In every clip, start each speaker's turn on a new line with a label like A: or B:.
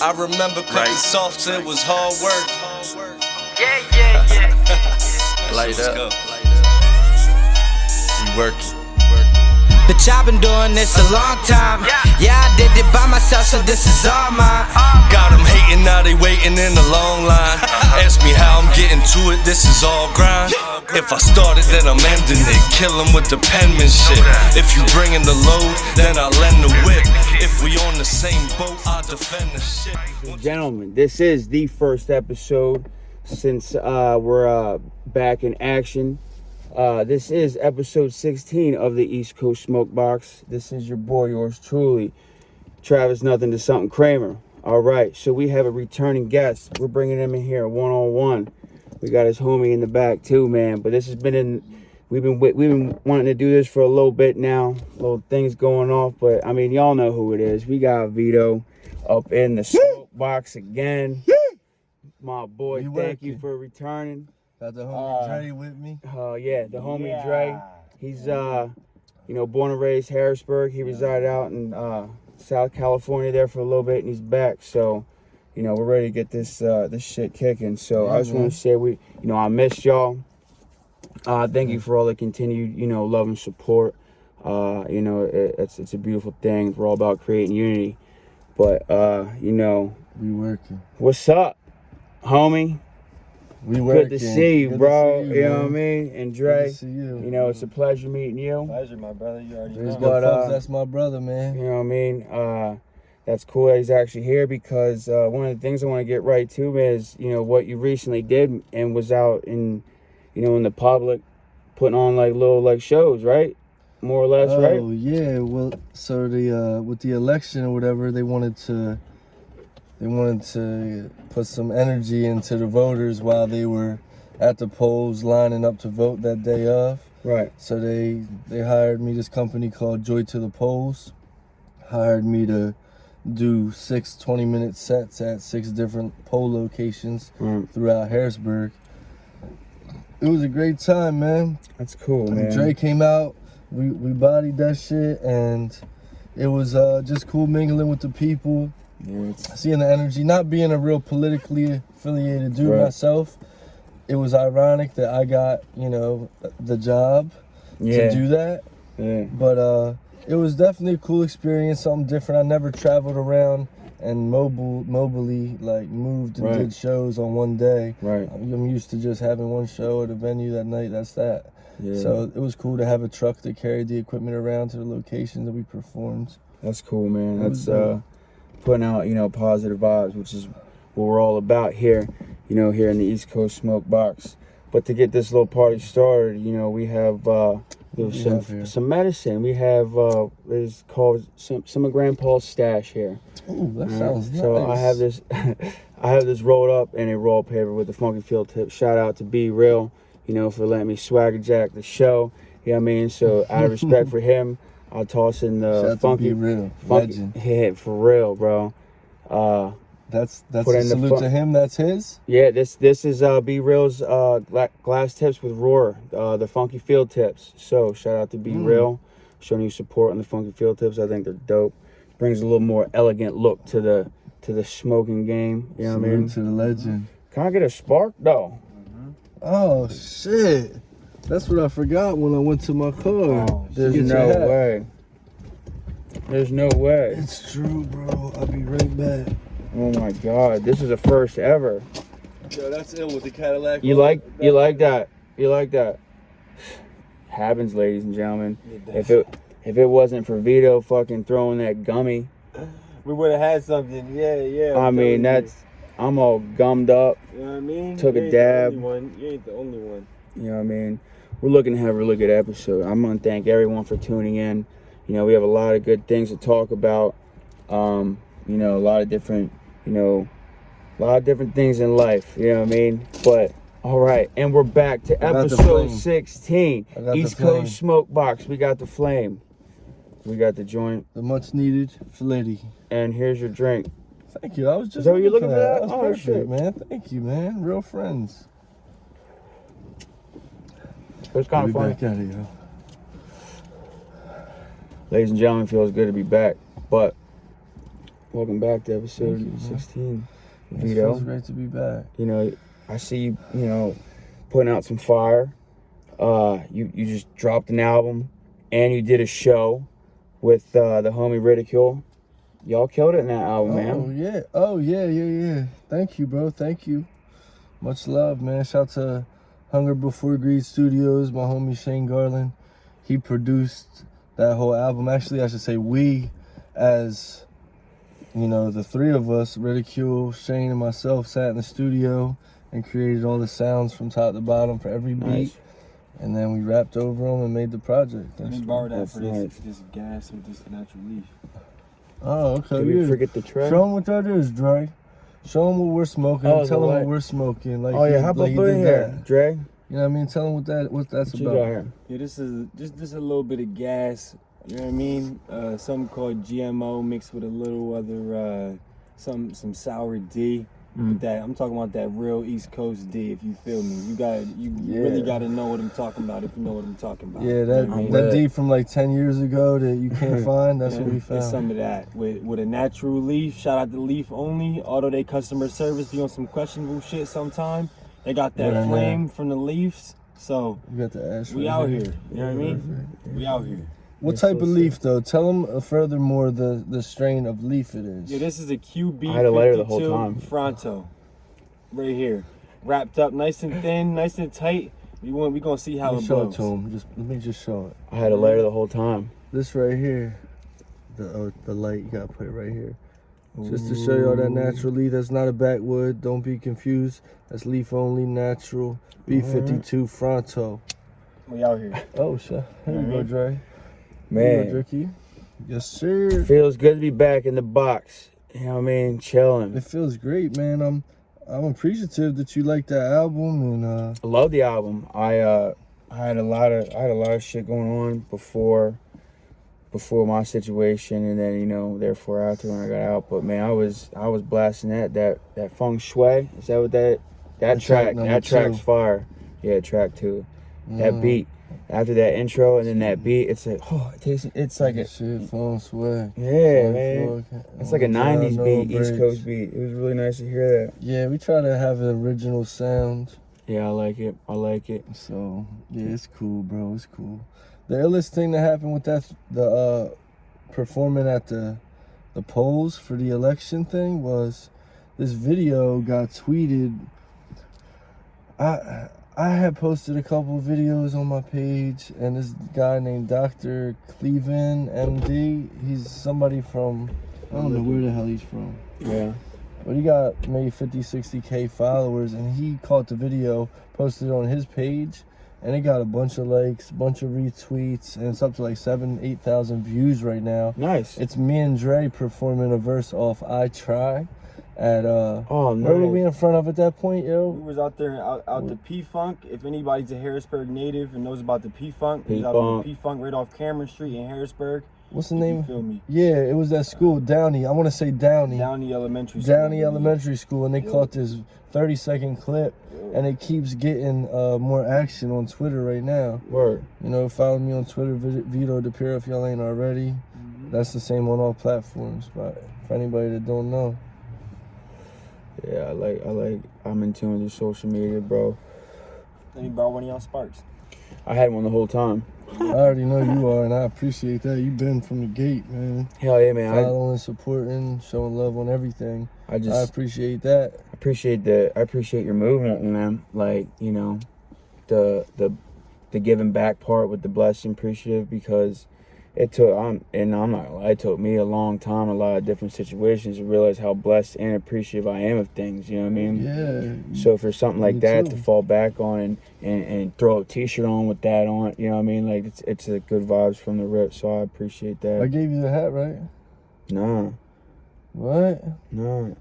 A: I remember cooking soft, it was hard work.
B: Yeah.
A: Light up. We working.
C: Bitch, I've been doing this a long time. Yeah, I did it by myself, so this is all mine.
A: Got them hating, now they waiting in the long line. Ask me how I'm getting to it, this is all grind. If I started, then I'm ending it. Kill 'em with the penmanship. If you bringing the load, then I'll lend the whip. If we on the same boat, I'll defend the ship.
D: Gentlemen, this is the first episode since we're back in action. This is episode 16 of the East Coast SmokeBox. This is your boy, yours truly, Travis Nothing to Something Kramer. All right, so we have a returning guest. We're bringing him in here one-on-one. We got his homie in the back too, man. But this has been we've been wanting to do this for a little bit now. Little things going off, but I mean, y'all know who it is. We got Vito up in the smoke box again. My boy, thank you for returning.
E: Got the homie Dre with me.
D: Yeah, the homie Dre. He's born and raised Harrisburg. He resided out in South California there for a little bit, and he's back. So, we're ready to get this shit kicking. So I just want to say I missed y'all. Thank you for all the continued love and support. It's a beautiful thing. We're all about creating unity. But
E: we working.
D: What's up, homie?
E: We working.
D: Good to see you, bro.
E: See you,
D: know what I mean? And Dre,
E: good to see you.
D: It's a pleasure meeting you.
B: Pleasure, my brother. You already
E: There's
B: know.
E: but, that's my brother, man.
D: You know what I mean? That's cool that he's actually here because one of the things I want to get right to is, what you recently did and was out in, in the public, putting on little shows, right? More or less, right?
E: Oh yeah. Well, so the with the election or whatever, they wanted to put some energy into the voters while they were at the polls lining up to vote that day of.
D: Right.
E: So they hired me, this company called Joy to the Polls, hired me to do 6 20-minute sets at 6 different poll locations throughout Harrisburg. It was a great time, man.
D: That's cool, man.
E: Dre came out, we bodied that shit, and it was just cool mingling with the people.
D: Yeah,
E: seeing the energy, not being a real politically affiliated dude myself, it was ironic that I got, the job to do that.
D: Yeah.
E: But it was definitely a cool experience, something different. I never traveled around and mobily moved and did shows on one day.
D: Right.
E: I'm used to just having one show at a venue that night, that's that.
D: Yeah.
E: So it was cool to have a truck that carried the equipment around to the locations that we performed.
D: That's cool, man. That's putting out, positive vibes, which is what we're all about here, here in the East Coast SmokeBox. But to get this little party started, we have some medicine. We have it's called some of Grandpa's stash here.
E: Ooh, that sounds nice.
D: So I have this I have this rolled up in a roll paper with the funky field tip. Shout out to Be Real, for letting me swagger jack the show. You know what I mean? So out of respect for him, I'll toss in the funky
E: Real
D: legend. Yeah, for real, bro.
E: That's a salute to him. That's his.
D: Yeah, this is Be Real's glass tips with Roar, the funky field tips. So shout out to Be Real, showing you support on the funky field tips. I think they're dope. Brings a little more elegant look to the smoking game. You know what I mean?
E: To the legend.
D: Can I get a spark though?
E: Oh shit! That's what I forgot when I went to my car.
D: Oh, there's no way. There's no way.
E: It's true, bro. I'll be right back.
D: Oh my God, this is a first ever.
E: Yo, that's ill with the Cadillac.
D: You like that? You like that? Happens, ladies and gentlemen. If it wasn't for Vito fucking throwing that gummy,
B: We would have had something. Yeah.
D: I mean, I'm all gummed up.
B: You know what I mean?
D: Took a dab.
B: You ain't the only one.
D: You know what I mean? We're looking to have a really good episode. I'm gonna thank everyone for tuning in. We have a lot of good things to talk about. A lot of different, things in life. You know what I mean? But all right, and we're back to episode 16, East Coast SmokeBox. We got the flame. We got the joint.
E: The much needed Flitty.
D: And here's your drink.
E: Thank you. I was just.
D: Is that what you're looking for? That?
E: That's perfect, shit, man. Thank you, man. Real friends.
D: It's kind of funny.
E: Back out of here.
D: Ladies and gentlemen, feels good to be back. But Welcome back to episode
E: Thank you,
D: 16.
E: It
D: Vito,
E: feels great to be back.
D: you know, I see you, putting out some fire. You just dropped an album, and you did a show with the homie Ridicule. Y'all killed it in that album, man.
E: Oh yeah. Thank you, bro. Thank you. Much love, man. Shout to Hunger Before Greed Studios, my homie Shane Garland. He produced that whole album. Actually, I should say we, as the three of us, Ridicule, Shane, and myself, sat in the studio and created all the sounds from top to bottom for every beat.
D: Nice.
E: And then we rapped over them and made the project.
B: Let me borrow that for
D: nice.
B: this gas with this natural leaf.
E: Oh, okay.
D: Did we
E: yeah.
D: forget the track?
E: Show them what that is, Dre. Show them what we're smoking.
D: Oh,
E: Tell them
D: the
E: what
D: light.
E: we're smoking. Like
D: Oh yeah, how about
E: like he
D: put it
E: did
D: here,
E: that.
D: Dre?
E: You know what I mean? Tell them what that's
D: What you
E: about.
D: got here?
B: Yeah, this is just a little bit of gas. You know what I mean? Something called GMO mixed with a little other some sour D. With that, I'm talking about that real East Coast D. If you feel me, you really got to know what I'm talking about. If you know what I'm talking about.
E: Yeah,
B: You know what I mean?
E: that D from like 10 years ago that you can't find. That's what we
B: It's
E: found.
B: some of that with a natural leaf. Shout out to Leaf Only. Although they customer service be on some questionable shit sometime, they got that
E: Yeah,
B: flame from the leaves. So
E: You got the ash.
B: we
E: right
B: out
E: here.
B: here. You know what I mean? We out here.
E: What type of leaf though? Tell them furthermore the strain of leaf it is.
B: Yeah, this is a QB
D: I had a lighter the whole
B: 52
D: time.
B: Fronto, right here, wrapped up nice and thin, nice and tight. We gonna see how
E: Let me
B: it
E: show
B: blows.
E: it to him. Let me just show it.
D: I had a lighter the whole time.
E: This right here, the light, you gotta put it right here. Just to show y'all that natural leaf. That's not a backwood. Don't be confused. That's leaf only natural B52 Fronto.
B: We out here.
E: Oh shit! Here you go, Dre.
D: Man,
E: Here you go, Dricky. Yes, sir.
D: feels good to be back in the box. You know what I mean? Chilling.
E: It feels great, man. I'm appreciative that you like that album, and
D: I love the album. I had a lot of shit going on before my situation, and then therefore after when I got out. But man, I was blasting that feng shui. Is that what that track?
E: number
D: That track's
E: two.
D: fire. Yeah, track 2. That beat after that intro and then that beat, it's like it's like a
E: shit, phone swag.
D: yeah, man. It's like a '90s
E: no
D: beat,
E: breaks.
D: East Coast beat. It was really nice to hear that.
E: Yeah, we try to have an original sound.
D: Yeah, I like it.
E: So yeah, it's cool, bro. It's cool. The illest thing that happened with the performing at the polls for the election thing was this video got tweeted. I had posted a couple videos on my page, and this guy named Dr. Cleveland, MD, he's somebody from, I don't know where the hell he's from.
D: Yeah.
E: But he got maybe 50, 60K followers, and he caught the video, posted it on his page, and it got a bunch of likes, a bunch of retweets, and it's up to like 7,000, 8,000 views right now.
D: Nice.
E: It's me and Dre performing a verse off I Try at,
D: Oh, nice.
E: where were we in front of at that point, yo?
B: We was out there out the P-Funk. If anybody's a Harrisburg native and knows about the P-Funk, we was out on the P-Funk right off Cameron Street in Harrisburg.
E: What's the
B: If
E: name?
B: You feel me?
E: Yeah, it was that school, Downey. I want to say Downey.
B: Downey Elementary School.
E: Downey Elementary School, and they caught this 30-second clip, and it keeps getting more action on Twitter right now.
D: Word.
E: Follow me on Twitter, Vito Depierro, if y'all ain't already. That's the same on all platforms, but for anybody that don't know.
D: Yeah, I'm in tune with social media, bro.
B: Let me borrow one of y'all sparks.
D: I had one the whole time.
E: I already know you are, and I appreciate that. You've been from the gate, man.
D: Hell yeah, man.
E: Following, supporting, showing love on everything. I appreciate that.
D: I appreciate your movement, man. Like, the giving back part with the Blessed and Appreciative, because it took, I'm not gonna lie, it took me a long time, a lot of different situations to realize how blessed and appreciative I am of things, you know what I mean?
E: Yeah.
D: So for something like that
E: too.
D: to fall back on and throw a t-shirt on with that on, you know what I mean? Like, it's a good vibes from the rip, so I appreciate that.
E: I gave you the hat, right?
D: Nah.
E: What?
D: Nah.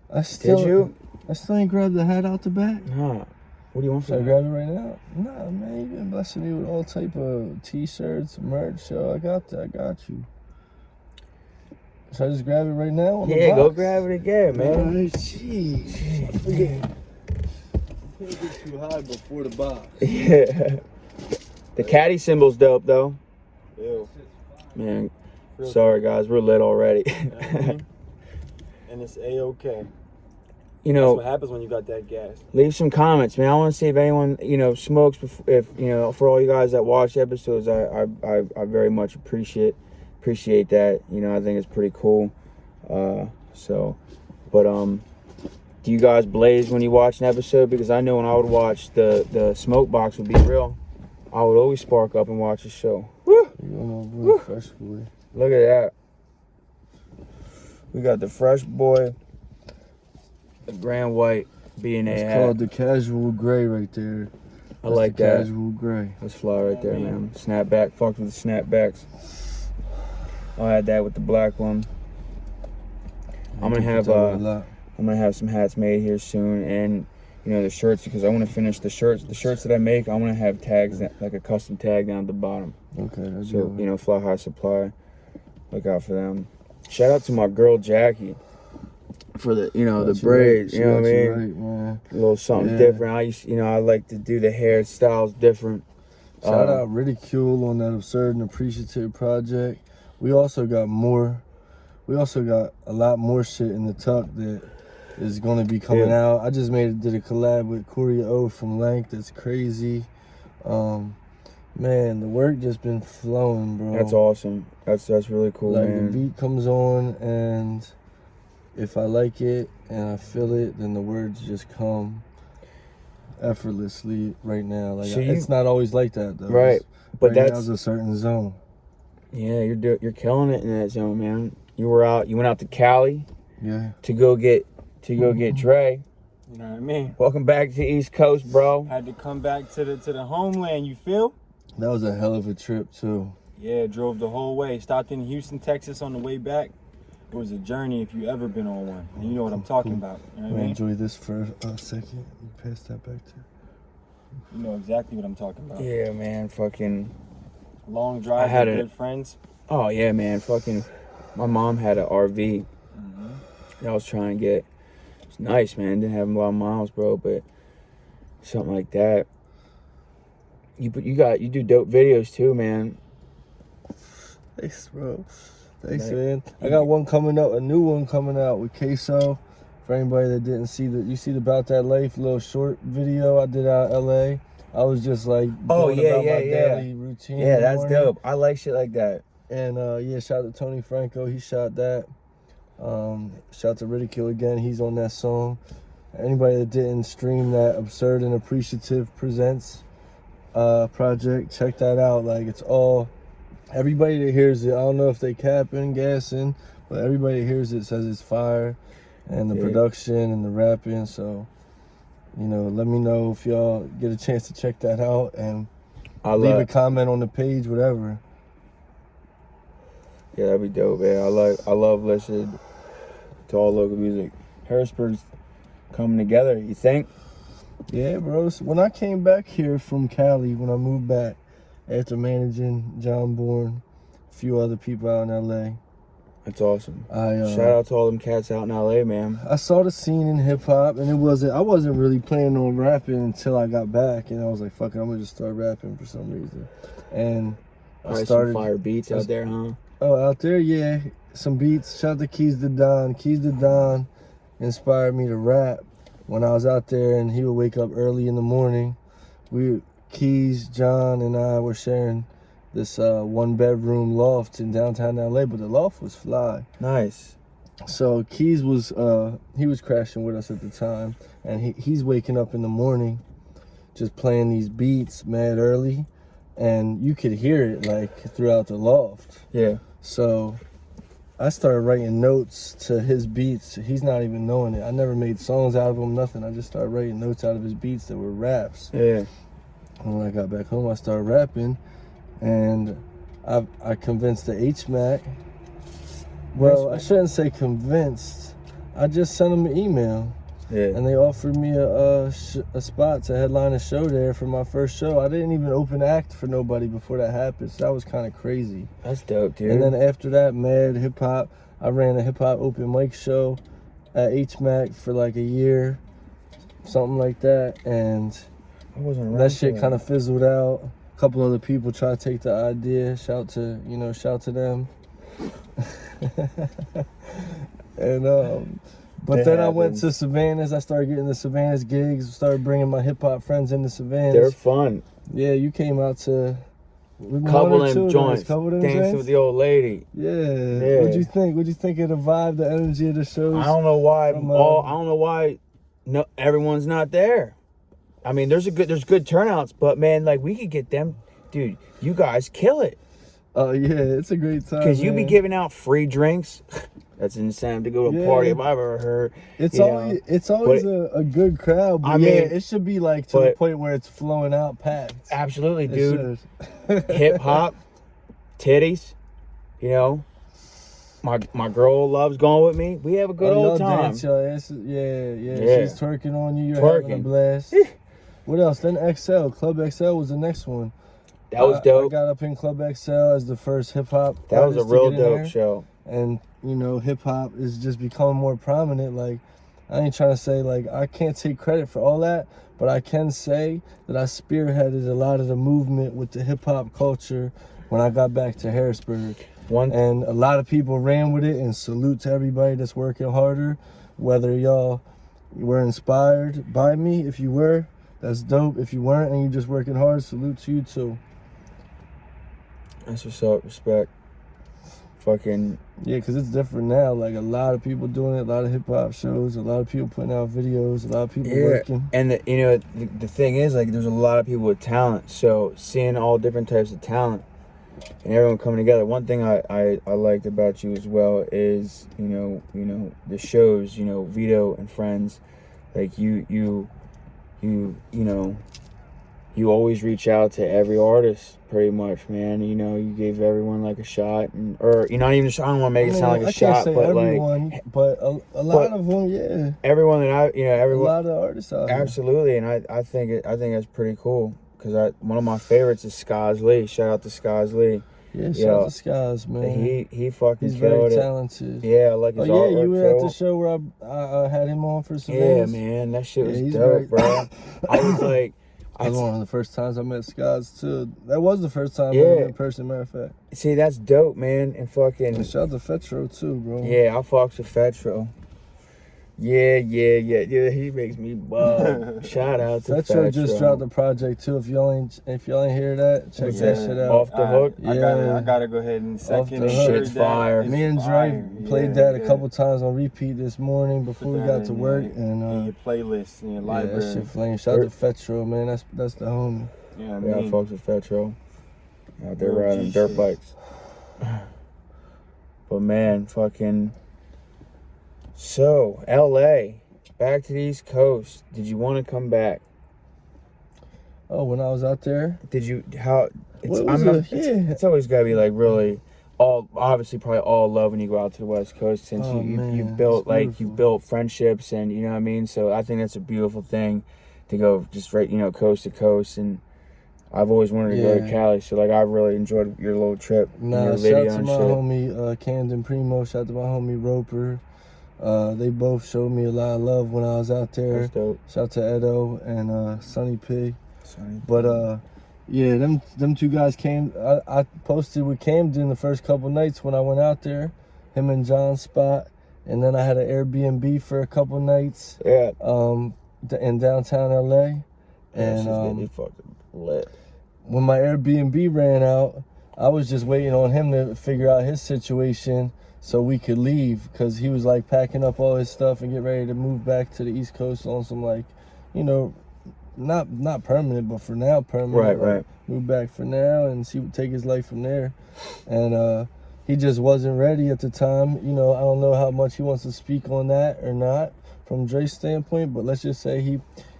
E: Did
D: you?
E: I still ain't grabbed the hat out the back.
D: Nah. What do you want
E: Should I
D: from
E: grab it right now? Nah, man, you've been blessing me with all type of t-shirts, merch. So I got that. I got you. Should I just grab it right now? On the
D: Yeah, go
E: box?
D: grab it again, man.
E: Alright, jeez. I can't get too high before the box.
D: Yeah. The caddy symbol's dope, though.
B: Ew.
D: Man, sorry, guys. We're lit already.
B: And And it's A-okay.
D: You
B: That's
D: know,
B: what happens when you got that gas.
D: leave some comments, man. I want to see if anyone, you know, smokes. If you know, for all you guys that watch episodes, I very much appreciate that. You know, I think it's pretty cool. Do you guys blaze when you watch an episode? Because I know when I would watch the SmokeBox would be real, I would always spark up and watch the show. Woo!
E: Woo! Fresh boy.
D: Look at that. We got the Fresh Boy, the Grand White B&A
E: It's
D: hat.
E: called the casual gray right there.
D: I like
E: the
D: that.
E: Casual gray.
D: That's fly right there, man. Snapback. Fucked with the snapbacks. I'll add that with the black one. I'm gonna have some hats made here soon, and you know the shirts, because I want to finish the shirts. The shirts that I make, I want to have tags, like a custom tag down at the bottom.
E: Okay, that's
D: So
E: good.
D: you know, Fly High Supply. Look out for them. Shout out to my girl Jackie for the the braids.
E: Right.
D: You know what I mean?
E: Right, man.
D: A little something
E: Yeah.
D: different. I like to do the hairstyles different.
E: Shout out Ridicule on that Absurd and Appreciative project. We also got a lot more shit in the tuck that is going to be coming out. I just did a collab with Corey O from Lank. That's crazy. Man, the work just been flowing, bro.
D: That's awesome. That's really cool,
E: Like
D: man.
E: the beat comes on, and if I like it and I feel it, then the words just come effortlessly right now. Like
D: So
E: it's not always like that though.
D: Right, but
E: right now
D: that's
E: it's a certain zone.
D: Yeah, you're killing it in that zone, man. You went out to Cali
E: Yeah.
D: to go get Dre.
B: You know what I mean?
D: Welcome back to East Coast, bro.
B: Had to come back to the homeland, you feel?
E: That was a hell of a trip too.
B: Yeah, drove the whole way. Stopped in Houston, Texas on the way back. It was a journey if you ever been on one. And you know what I'm talking about. You know what I mean?
E: Enjoy this for a second. You pass that back to.
B: You know exactly what I'm talking about.
D: Yeah, man. Fucking.
B: Long drive with good friends.
D: Oh yeah, man. Fucking. My mom had an RV that I was trying to get. It's nice, man. Didn't have a lot of miles, bro, but something like that. You do dope videos too, man.
E: Thanks, bro. Thanks, man. I got one coming up, a new one coming out with Queso. For anybody that didn't see you see the About That Life little short video I did out of LA. I was just like going about my daily routine.
D: Yeah, that's dope. I like shit like that.
E: And shout out to Tony Franco, he shot that. Shout out to Ridicule again, he's on that song. Anybody that didn't stream that Absurd and Appreciative Presents project, check that out. Like, it's all, everybody that hears it, I don't know if they capping, gassing, but everybody that hears it says it's fire, and the production and the rapping. So, let me know if y'all get a chance to check that out, and leave a comment on the page, whatever.
D: Yeah, that'd be dope, man. I love listening to all local music. Harrisburg's coming together, you think?
E: Yeah, bro. So when I came back here from Cali, when I moved back after managing John Bourne, a few other people out in LA.
D: That's awesome.
E: Shout
D: Shout out to all them cats out in LA, man.
E: I saw the scene in hip hop, and I wasn't really planning on rapping until I got back, and I was like, fuck it, I'm gonna just start rapping for some reason. And I started
D: some fire beats out there, huh?
E: Oh, out there, yeah. Some beats. Shout out to Keys to Don. Keys to Don inspired me to rap when I was out there, and he would wake up early in the morning. Keys, John, and I were sharing this one-bedroom loft in downtown LA, but the loft was fly.
D: Nice.
E: So Keys was he was crashing with us at the time, and he's waking up in the morning, just playing these beats mad early, and you could hear it like throughout the loft.
D: Yeah.
E: So I started writing notes to his beats. He's not even knowing it. I never made songs out of him, nothing. I just started writing notes out of his beats that were raps.
D: Yeah.
E: And when I got back home, I started rapping, and I convinced the HMAC. Well, I shouldn't say convinced. I just sent them an email.
D: Yeah.
E: And they offered me a spot to headline a show there for my first show. I didn't even open act for nobody before that happened, so that was kind of crazy.
D: That's dope, dude.
E: And then after that, mad hip hop. I ran a hip hop open mic show at HMAC for like a year, something like that, and
D: I wasn't around
E: that shit
D: for
E: kind of fizzled out. A couple other people tried to take the idea. Shout to them. And but
D: It
E: then I went
D: happens.
E: to Savannah's. I started getting the Savannah's gigs. Started bringing my hip hop friends into Savannah's.
D: They're fun.
E: Yeah, you came out to
D: Couple
E: one or two
D: them
E: of
D: joints.
E: those, couple of them
D: Dancing
E: joints?
D: with the old lady.
E: Yeah. What'd you think? What'd you think of the vibe, the energy of the shows?
D: I don't know why.
E: From,
D: I don't know why. No, everyone's not there. I mean, there's good turnouts, but man, like we could get them, dude. You guys kill it.
E: Oh yeah, it's a great time.
D: Because you be
E: man.
D: giving out free drinks. That's insane to go to a party if I've ever heard.
E: It's
D: you
E: always
D: know.
E: it's always
D: But-
E: a good crowd. But
D: I
E: yeah,
D: mean,
E: it should be like to the
D: but-
E: point where it's flowing out packed.
D: Absolutely,
E: It
D: dude.
E: should.
D: Hip hop, titties. You know, my girl loves going with me. We have a good
E: Oh,
D: old
E: y'all
D: time.
E: dance, y'all ass. Yeah.
D: Yeah.
E: She's twerking on you. You're having a
D: Twerking.
E: blast. What else? Then XL, Club XL was the next one.
D: That was dope.
E: I got up in Club XL as the first hip hop.
D: That was a
E: artist to
D: real
E: get in
D: dope
E: there.
D: show.
E: And you know, hip hop is just becoming more prominent. Like, I ain't trying to say like I can't take credit for all that, but I can say that I spearheaded a lot of the movement with the hip hop culture when I got back to Harrisburg. And a lot of people ran with it, and salute to everybody that's working harder. Whether y'all were inspired by me, if you were, that's dope. If you weren't and you're just working hard, salute to you too.
D: That's what's up. Respect. Fucking
E: Yeah, because it's different now. Like a lot of people doing it, a lot of hip hop shows, a lot of people putting out videos, a lot of people working.
D: And the thing is, like, there's a lot of people with talent. So seeing all different types of talent and everyone coming together. One thing I liked about you as well is you know the shows. You know, Vito and friends. Like you know. You always reach out to every artist, pretty much, man. You know, you gave everyone like a shot, or not even. I don't want to make it sound like a shot,
E: can't say
D: but
E: everyone,
D: like,
E: but a lot of them, yeah.
D: Everyone that everyone,
E: a lot of artists out here.
D: absolutely, and I think that's pretty cool because one of my favorites is Skaz Lee. Shout out to Skaz Lee.
E: Yeah, shout out to Skaz, man.
D: He fucking
E: He's
D: killed
E: very
D: it.
E: talented.
D: Yeah, I like his artwork.
E: Yeah, you were at the
D: too.
E: show where I had him on for some.
D: Yeah, man, that shit was
E: he's
D: dope, bro. I was like.
E: That was one of the first times I met Skaz too. That was the first time I
D: Yeah.
E: met him in person, matter of fact.
D: See, that's dope, man, and fucking.
E: And shout out to Fetro too, bro.
D: Yeah, I fucks with Fetro. Yeah, he makes me bug. Shout out to
E: Fetro just dropped a project too. If y'all ain't hear that, check that shit out.
D: Off the hook.
E: Yeah.
B: I gotta go ahead and second
E: the
B: and
E: hook.
B: third
D: Shit's
B: that.
D: fire.
B: It's
E: Me and Dre
B: fire.
E: played
B: Yeah,
E: that a
B: yeah.
E: couple times on repeat this morning before we
B: Put
E: got
B: that
E: to
B: in
E: work,
B: your-
E: and
B: in your playlist in your
E: yeah,
B: library.
E: that shit flame. Shout out to Fetro, man. That's the homie.
B: You know what
D: Yeah,
B: I
D: I
B: mean?
D: fucks with Fetro. Out there
B: Real
D: riding
B: G
D: dirt
B: shit.
D: bikes. But man, fucking. So, LA, back to the East Coast. Did you want to come back?
E: Oh, when I was out there,
D: Did you? How? It's,
E: What was
D: I'm not,
E: it? Yeah.
D: it's always got to be like really. Obviously probably all love when you go out to the West Coast since
E: Oh,
D: you
E: man,
D: built
E: it's
D: like
E: beautiful.
D: you built friendships and you know what I mean. So I think that's a beautiful thing to go just right coast to coast, and I've always wanted to go to
E: Yeah.
D: Cali. So like I really enjoyed your little trip. and
E: nah,
D: your
E: shout
D: video
E: out to
D: and
E: my
D: shit.
E: homie Camden Primo. Shout out to my homie Roper. They both showed me a lot of love when I was out there.
D: That's dope.
E: Shout out to Edo and Sonny P.
D: Sonny.
E: But yeah, them two guys came. I posted with Camden the first couple nights when I went out there, him and John's spot, and then I had an Airbnb for a couple nights
D: Yeah.
E: in downtown LA.
D: And
E: And
D: getting fucking lit.
E: when my Airbnb ran out, I was just waiting on him to figure out his situation so we could leave, because he was like packing up all his stuff and get ready to move back to the East Coast on some like, not permanent, but for now permanent.
D: Right,
E: like,
D: right.
E: Move back for now and take his life from there. And he just wasn't ready at the time. I don't know how much he wants to speak on that or not from Dre's standpoint, but let's just say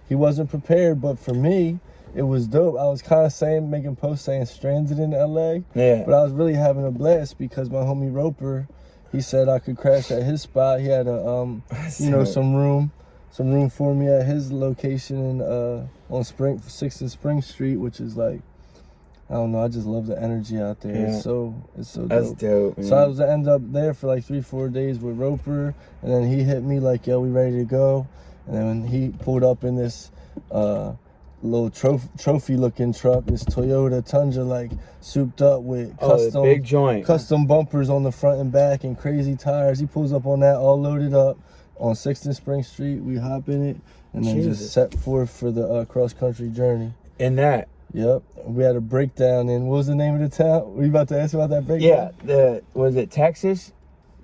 E: he wasn't prepared. But for me, it was dope. I was kind of making posts saying stranded in LA.
D: Yeah.
E: But I was really having a blast because my homie Roper, he said I could crash at his spot. He had some room for me at his location on 6th and Spring Street, which is like, I don't know, I just love the energy out there.
D: Yeah.
E: It's so
D: That's
E: dope.
D: dope. Man.
E: So I was to end up there for like 3-4 days with Roper, and then he hit me like, yo, we ready to go. And then when he pulled up in this little trophy looking truck. This Toyota Tundra, like souped up with custom
D: big joint,
E: custom bumpers on the front and back and crazy tires. He pulls up on that all loaded up on 6th and Spring Street. We hop in it and then just set forth for the cross country journey.
D: In that.
E: Yep. We had a breakdown in, what was the name of the town? Were you about to ask about that breakdown?
D: Yeah. Was it Texas?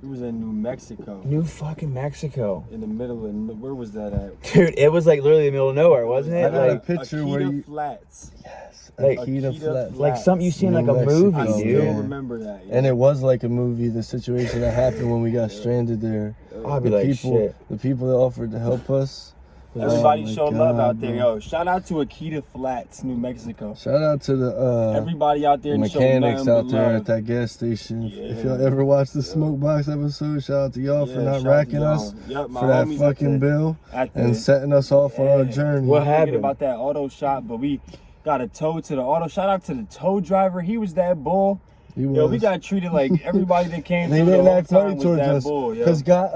B: It was in New Mexico.
D: New fucking Mexico.
B: In the middle of, where was that at?
D: Dude, it was like literally the middle of nowhere, wasn't it?
E: I got a
D: Like
E: picture where you...
B: Flats.
E: Yes.
D: Like
E: Akita Flats.
D: like something you see in like a
E: Mexico,
D: movie,
B: I
D: dude.
B: still remember that. Yeah.
E: And it was like a movie, the situation that happened when we got stranded there.
D: I'd be like, shit.
E: The people that offered to help us.
B: Everybody
E: Oh
B: showed
E: my
B: love
E: God,
B: out there.
E: bro.
B: Yo, shout out to Akita Flats, New Mexico.
E: Shout out to the
B: Everybody out there
E: mechanics out there
B: love.
E: at that gas station.
B: Yeah.
E: If y'all ever watched the SmokeBox episode, shout out to y'all for not
B: shout out
E: racking
B: to
E: us
B: y'all. Yep, my
E: for that
B: homies
E: fucking bill
B: at the-
E: and setting us off on our journey.
D: What
B: Don't forget
D: happened?
B: about that auto shop, but we got a tow to the auto. Shout out to the tow driver. He was that bull.
E: He
B: Yo, we
E: was.
B: got treated like everybody that came
E: They
B: through the
E: didn't
B: whole
E: act
B: time
E: funny
B: was
E: towards
B: that
E: us
B: bull, yo.
E: because got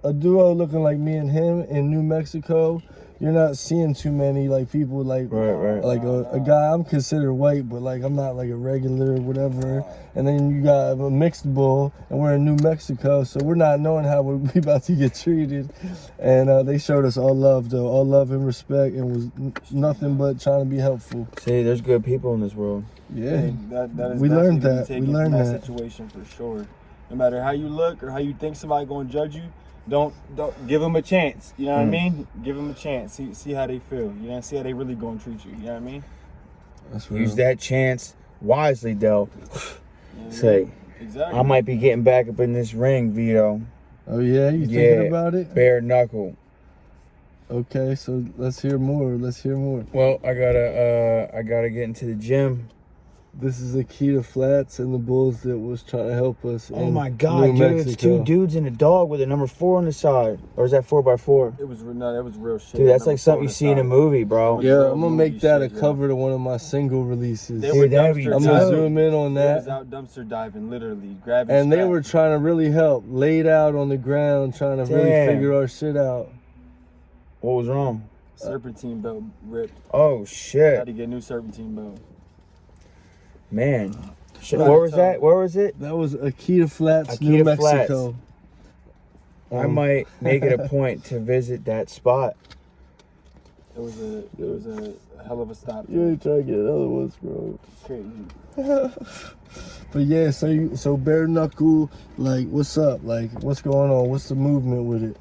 E: a duo looking like me and him in New Mexico. You're not seeing too many like people like
D: Right.
E: like a guy. I'm considered white, but like I'm not like a regular or whatever. And then you got a mixed bull, and we're in New Mexico, so we're not knowing how we about to get treated. And they showed us all love though, all love and respect, and was nothing but trying to be helpful.
D: See, there's good people in this world.
E: Yeah,
B: That is
E: we learned
B: definitely
E: that.
B: taken
E: We learned
B: from
E: that.
B: situation for sure. No matter how you look or how you think somebody gonna judge you, don't give them a chance. You know what I mean? Give them a chance. See how they feel. You know, see how they really gonna treat you. You know what I mean?
E: That's real.
D: Use that chance wisely, though.
B: Yeah,
D: Say,
B: exactly.
D: I might be getting back up in this ring, Vito.
E: Oh yeah, you thinking about it?
D: Bare knuckle.
E: Okay, so let's hear more. Let's hear more.
D: Well, I gotta get into the gym.
E: This is Akita Flats and the Bulls that was trying to help us.
D: Oh
E: in
D: my God,
E: New
D: dude! It's
E: Mexico.
D: 2 dudes and a dog with a number 4 on the side, or is that 4x4?
B: It was that was real shit.
D: Dude, that's like something you see in a movie, bro.
E: Yeah, I'm gonna make that a
B: Shit,
E: cover to one of my single releases.
B: They were
D: that'd be
B: dumpster
E: I'm
D: dope.
E: gonna
B: diving.
E: zoom in on
B: They was
E: that.
B: out dumpster diving, literally grabbing.
E: And they
B: scrap.
E: were trying to really help, laid out on the ground, trying to really
D: Damn.
E: figure our shit out.
D: What was wrong?
B: serpentine belt ripped.
D: Oh
B: Had
D: shit,
B: to get a new serpentine belt.
D: man. Shit, where was that? Where was it?
E: That was Akita Flats, New
D: Akita Flats.
E: Mexico.
D: I might make it a point to visit that spot.
B: It was a hell of a stop.
E: You ain't trying to get other ones, bro.
B: Crazy.
E: But yeah, so bare knuckle, like, what's up? Like, what's going on? What's the movement with it?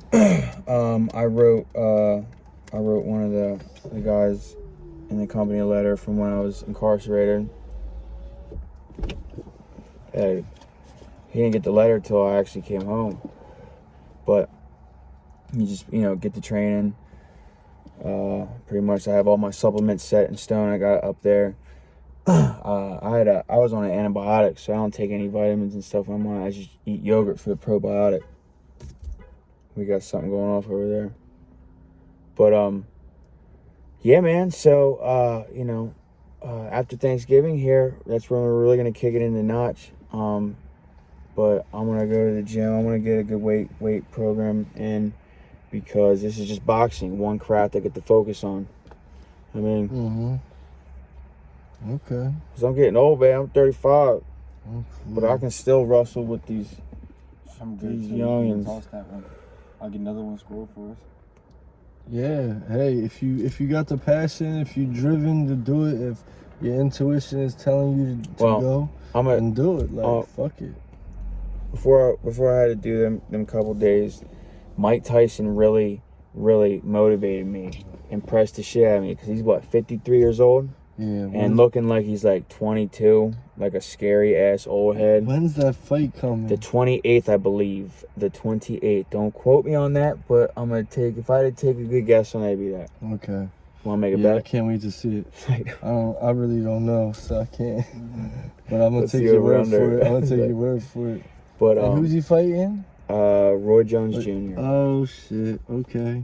D: I wrote one of the guys in the company a letter from when I was incarcerated. Hey, he didn't get the letter till I actually came home. But you just, get the training. Pretty much I have all my supplements set in stone. I got up there. I was on an antibiotic, so I don't take any vitamins and stuff. I just eat yogurt for the probiotic. We got something going off over there. But yeah, man. So after Thanksgiving here, that's when we're really gonna kick it into notch. But I'm gonna go to the gym. I'm gonna get a good weight program in, because this is just boxing, one craft I get to focus on. I mean,
E: Okay.
D: cause I'm getting old, man. I'm 35,
E: Okay.
D: but I can still wrestle with these.
B: I'm good.
D: These
B: too.
D: youngins.
B: Toss that one. I'll get another one scored for us.
E: Yeah. Hey, if you got the passion, if you're driven to do it, if your intuition is telling you to go, and do it. Like, fuck it.
D: Before I had to do them couple days, Mike Tyson really motivated me, impressed the shit out of me, because he's 53 years old.
E: Yeah.
D: And looking like he's like 22, like a scary ass old head.
E: When's that fight coming?
D: The 28th, I believe. The 28th. Don't quote me on that, but I'm gonna if I had to take a good guess on it, it'd be that.
E: Okay.
D: Wanna make a
E: Yeah, I
D: bet?
E: can't wait to see it. I really don't know, so I can't. But I'm gonna
D: Let's
E: take
D: see
E: your
D: over
E: word
D: under.
E: for it. I'm gonna take your word for it.
D: But
E: And who's he fighting?
D: Roy Jones Jr.
E: Oh shit. Okay.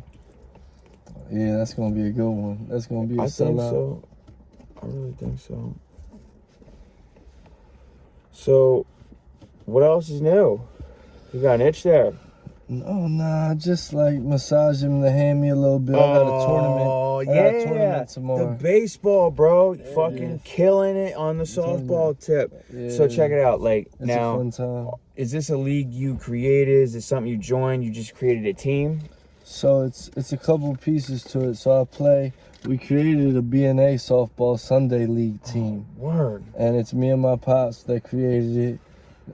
E: Yeah, that's gonna be a good one. That's gonna be a
D: I think
E: sellout.
D: so. I really think so. So, what else is new? You got an itch there.
E: No, nah, just like massage him to hand me a little bit. I got a tournament. I got a tournament tomorrow.
D: The baseball, bro. Fucking killing it on the softball tip.
E: Yeah.
D: So check it out. Like,
E: It's
D: now,
E: a fun time.
D: is this a league you created? Is this something you joined? You just created a team?
E: So it's a couple pieces to it. So we created a B&A softball Sunday league team.
D: Word.
E: And it's me and my pops that created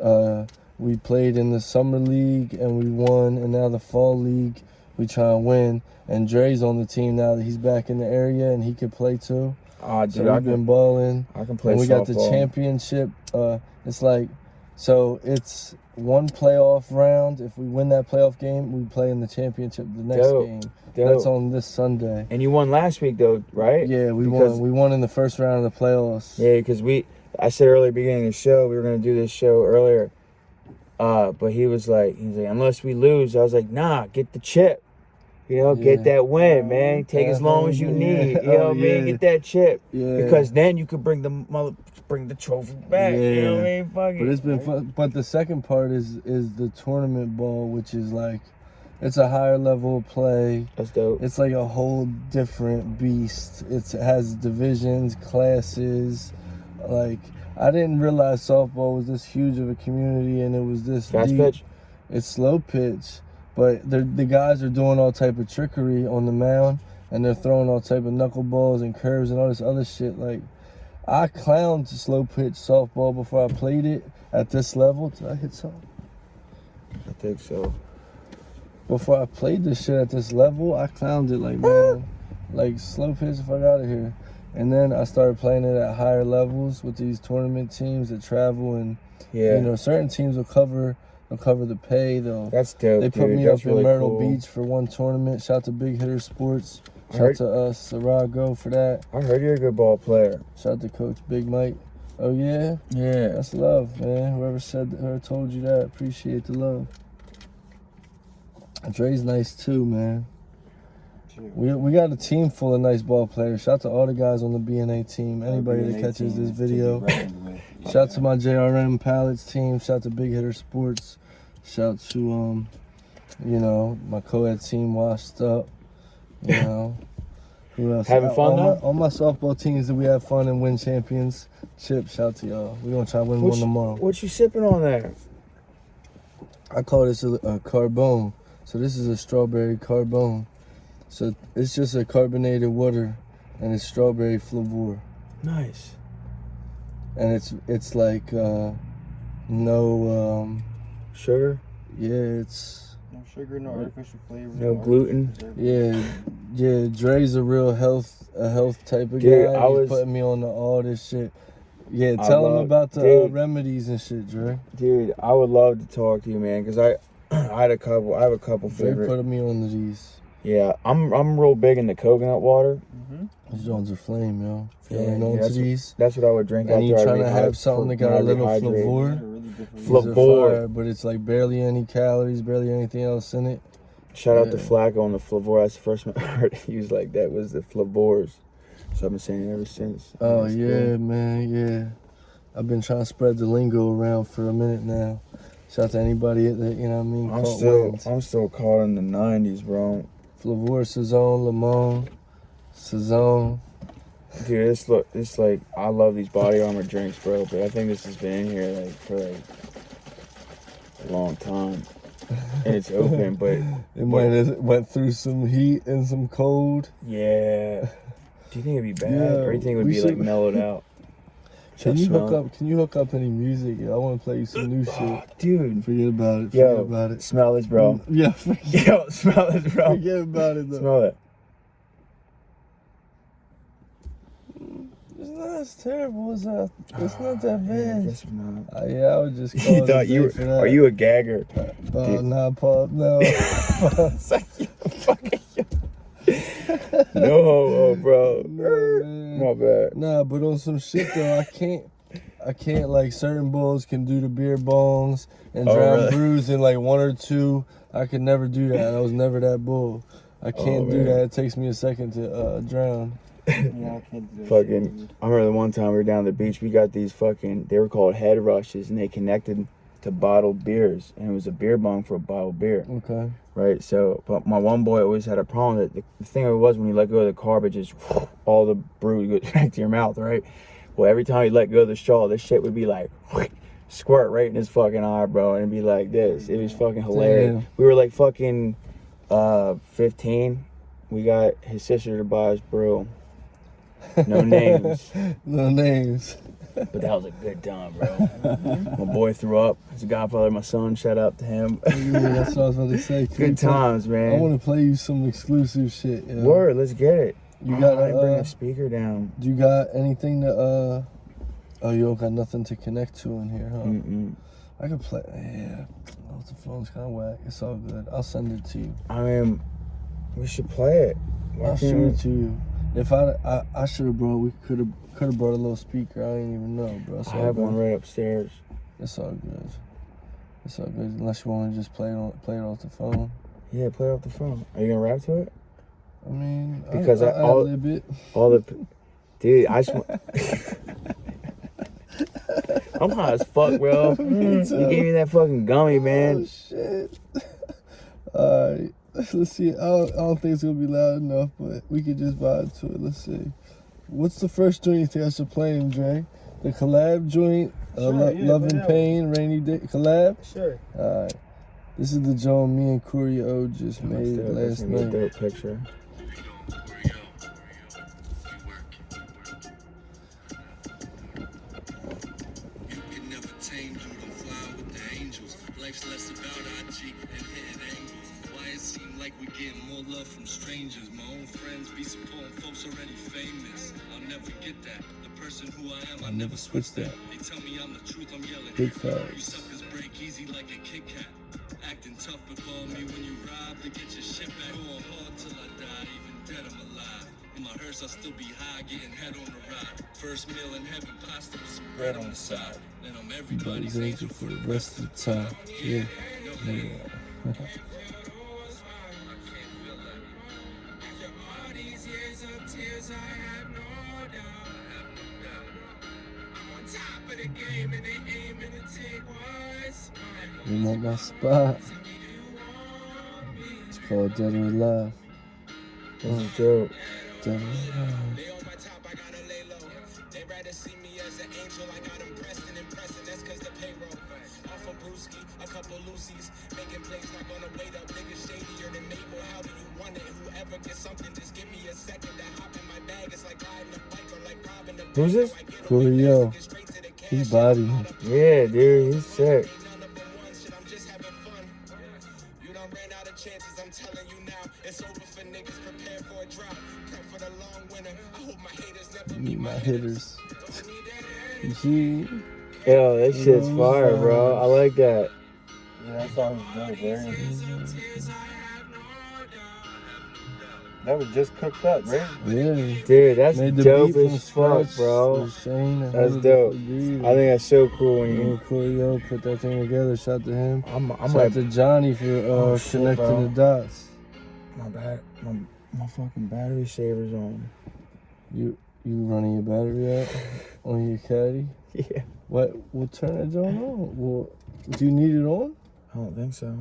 E: it. We played in the summer league and we won, and now the fall league we try and win. And Dre's on the team now that he's back in the area and he can play too.
D: Dude,
E: So we've been balling.
D: I can play
E: And we
D: softball.
E: got the championship. It's like, so it's one playoff round. If we win that playoff game, we play in the championship the next game. That's on this Sunday.
D: And you won last week though, right?
E: Yeah, we won. We won in the first round of the playoffs.
D: Yeah, because I said earlier, beginning of the show, we were gonna do this show earlier. But he was like, unless we lose, I was like, nah, get the chip. You know, get that win, man. Take as long as you need. You know what I mean? Get that chip.
E: Yeah.
D: Because then you could bring the trophy back. You know what I mean? Fuck it.
E: But it's been fun. But the second part is the tournament ball, which is like, it's a higher level of play.
D: That's dope.
E: It's like a whole different beast. It has divisions, classes. Like, I didn't realize softball was this huge of a community and it was this
D: Fast
E: deep.
D: pitch?
E: It's slow pitch, but the guys are doing all type of trickery on the mound and they're throwing all type of knuckleballs and curves and all this other shit. Like, I clowned slow pitch softball before I played it at this level. Did I hit something?
D: I think so.
E: Before I played this shit at this level, I clowned it like, man, like slow pitch the fuck out of here. And then I started playing it at higher levels with these tournament teams that travel, and you know, certain teams will cover the pay.
D: That's dope.
E: They put
D: dude.
E: me
D: That's
E: up
D: really
E: in Myrtle
D: cool.
E: Beach for one tournament. Shout to Big Hitter Sports.
D: I
E: Shout to us, Sarago, for that.
D: I heard you're a good ball player.
E: Shout to Coach Big Mike. Oh yeah,
D: Yeah.
E: that's love, man. Whoever told you that, appreciate the love. Dre's nice too, man. We got a team full of nice ball players. Shout to all the guys on the B&A team. Anybody that catches this video. Shout to my JRM Pallets team. Shout to Big Hitter Sports. Shout to you know, my co-ed team Washed Up. You know. Who else?
D: Having fun now?
E: All my softball teams that we have fun and win champions. Chip, shout to y'all. We're gonna try to win one tomorrow.
D: What you sipping on there?
E: I call this a carbone. So this is a strawberry carbone. So it's just a carbonated water, and it's strawberry flavor.
D: Nice.
E: And it's like no
D: Sugar?
E: yeah, it's
B: No sugar, no artificial flavor.
D: No gluten?
E: yeah. Dre's a real health type of
D: Dude,
E: guy. He's putting me on all this shit. Yeah, tell him about the remedies and shit, Dre.
D: Dude, I would love to talk to you, man, because I have a couple
E: Dre
D: favorite.
E: put me on these.
D: Yeah, I'm real big into coconut water.
E: These Jones are flame, yo.
D: Yeah,
E: Feeling on to these.
D: That's what I would drink
E: And
D: after
E: you
D: I
E: trying to have
D: rehydrate-
E: something that got
D: when
E: a
D: I
E: little
D: rehydrate.
E: flavor. These are
D: Flavor.
E: fire, but it's like barely any calories, barely anything else in it.
D: Shout out to
E: Yeah.
D: Flacco on the flavor. That's the first one I heard used like that was the flavors. So I've been saying it ever since.
E: Oh
D: It's
E: yeah,
D: cool.
E: man, yeah. I've been trying to spread the lingo around for a minute now. Shout out to anybody that, you know what I mean,
D: I'm still caught in the 90s, bro.
E: Flavor, Saison, Limon, Saison.
D: Dude, it's like I love these Body Armor drinks, bro. But I think this has been in here like for like a long time, and it's open. But
E: It might have went through some heat and some cold.
D: yeah, do you think it'd be bad,
E: Yeah,
D: or do you think it would
E: we
D: be like
E: should-
D: mellowed out?
E: Can you
D: Smell
E: hook up? Can you hook up any music? I want to play you some new shit.
D: Dude,
E: Forget about it.
D: yo,
E: Forget about it.
D: smell this, bro.
E: Yeah,
D: Yo, smell this, bro.
E: forget about it though.
D: Smell it.
E: It's not as terrible as it's not that
D: I
E: bad.
D: guess not.
E: Yeah, I would just call
D: You
E: it
D: thought
E: a
D: you
E: day
D: were?
E: for that.
D: Are you a gagger? Dude.
E: Nah, Paul, no.
D: It's like you fucking. No, bro.
E: Man.
D: My bad.
E: Nah, but on some shit though, I can't like certain bulls can do the beer bongs and
D: Oh,
E: drown
D: really?
E: brews in like one or two. I could never do that. I was never that bull. I can't do
D: man.
E: that. It takes me a second to drown.
B: Yeah, I can't do that.
D: Fucking, I remember the one time we were down at the beach, we got these fucking, they were called head rushes, and they connected to bottled beers, and it was a beer bong for a bottled beer.
E: Okay.
D: Right, so, but my one boy always had a problem that the thing of it was when you let go of the carb, it just, all the brew goes back to your mouth, right? Well, every time you let go of the straw, this shit would be like, squirt right in his fucking eye, bro, and it'd be like this. It was fucking hilarious.
E: Damn.
D: We were like fucking 15. We got his sister to buy us brew. No names.
E: No names.
D: But that was a good time, bro. My boy threw up. He's a godfather of my son. Shout out to him.
E: Yeah, that's what I was about to say.
D: Good times, man.
E: I want to play you some exclusive shit. You know?
D: Word, let's get it.
E: You got
D: I bring a speaker down.
E: Do you got anything to Oh, you don't got nothing to connect to in here, huh?
D: Mm-mm.
E: I could play. Yeah. Oh, the phone's kind of whack. It's all good. I'll send it to you.
D: I mean, we should play it.
E: I'll show it to you. If I should have brought. We could have brought a little speaker. I didn't even know, bro.
D: I have one right upstairs.
E: It's all good. It's all good. Unless you want to just play it off the phone.
D: Yeah, play it off the phone. Are you gonna rap to it?
E: I mean,
D: Because
E: all a bit.
D: All the, dude, I just. I'm high as fuck, bro. You gave me that fucking gummy, man.
E: Oh shit. Alright. Let's see. I don't think it's gonna be loud enough, but we could just vibe to it. Let's see. What's the first joint you think I should play him, Dre? The collab joint?
B: Sure,
E: Love and Pain, Rainy Day collab?
B: Sure.
E: Alright. This is the joint me and Corio just made last
D: That's
E: night.
D: a dope picture.
A: Less about IG and hitting angles. Why it seem like we getting more love from strangers? My own friends be supporting folks already famous. I'll never get that. The person who I am, I never switch that. They tell me I'm the truth, I'm yelling.
E: Big
A: You
E: facts.
A: suckers break easy like a Kit Kat. Acting tough, but call me when you rob to get your shit back. Going hard till I die, even dead I'm alive. In my hearse, I'll still be high, getting head on the ride. First meal in heaven, pasta with some bread on the side. And I'm everybody's
E: Everybody's angel for the rest of the time. Yeah. You want my spot? It's called Dead or Alive.
D: This is dope.
E: Dead or Alive.
D: Who's this?
E: Corio. He's body.
D: Yeah, dude, he's sick.
E: Meet my hitters. G.
D: Yo, that shit's fire, bro. I like that.
B: Yeah, that song's dope, man. That was just cooked up, right?
E: Yeah.
D: Dude, that's
E: Made the
D: dope
E: beat from
D: as fuck,
E: scratch
D: bro.
E: with Shane and
D: That's
E: Hudson
D: dope.
E: Agreed.
D: I think that's so cool when
E: Me
D: you.
E: and Corio put that thing together. Shout to him.
D: I'm
E: Shout
D: like,
E: to Johnny for
D: shit,
E: connecting
D: bro.
E: the dots.
D: my fucking battery saver's on.
E: You running your battery out on your caddy?
D: Yeah.
E: What? We'll turn that joint on. Well, do you need it on?
D: I don't think so.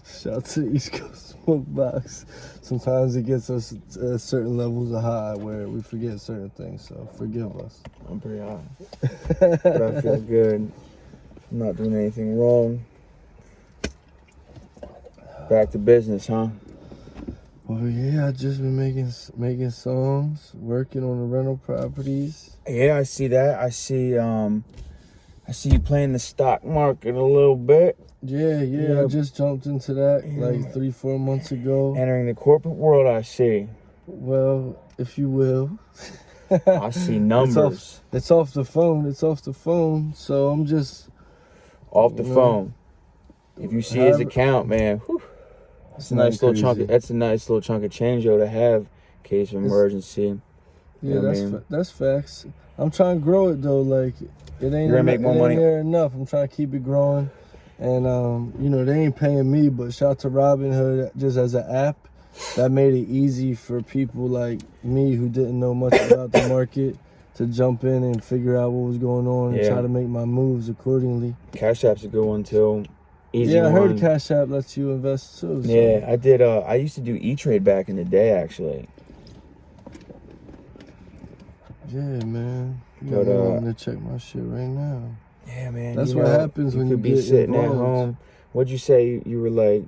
E: Shout to the East Coast SmokeBox. Sometimes it gets us certain levels of high where we forget certain things, so forgive us.
D: I'm pretty high. But I feel good. I'm not doing anything wrong. Back to business, huh?
E: Well, yeah, I just been making songs, working on the rental properties.
D: Yeah, I see that. I see you playing the stock market a little bit.
E: Yeah, I just jumped into that like 3-4 months ago.
D: Entering the corporate world, I see.
E: Well, if you will.
D: I see numbers.
E: It's off the phone. So I'm just
D: Off the phone. If you see his account, man, whew, that's a nice little chunk. That's a nice little chunk of change though to have in case of emergency.
E: Yeah,
D: You know what I mean?
E: that's facts. I'm trying to grow it though. Like it ain't
D: You're gonna make more money.
E: there enough. I'm trying to keep it growing, and they ain't paying me. But shout out to Robinhood just as an app that made it easy for people like me who didn't know much about the market to jump in and figure out what was going on and try to make my moves accordingly.
D: Cash App's a good one too. Easy
E: I heard
D: one.
E: Cash App lets you invest too. So.
D: Yeah, I did. I used to do E-Trade back in the day, actually.
E: Yeah, man.
D: But,
E: I'm gonna check my shit right now.
D: Yeah, man.
E: That's what happens when you
D: could be
E: get
D: sitting
E: involved.
D: at home. What'd you say? You were like,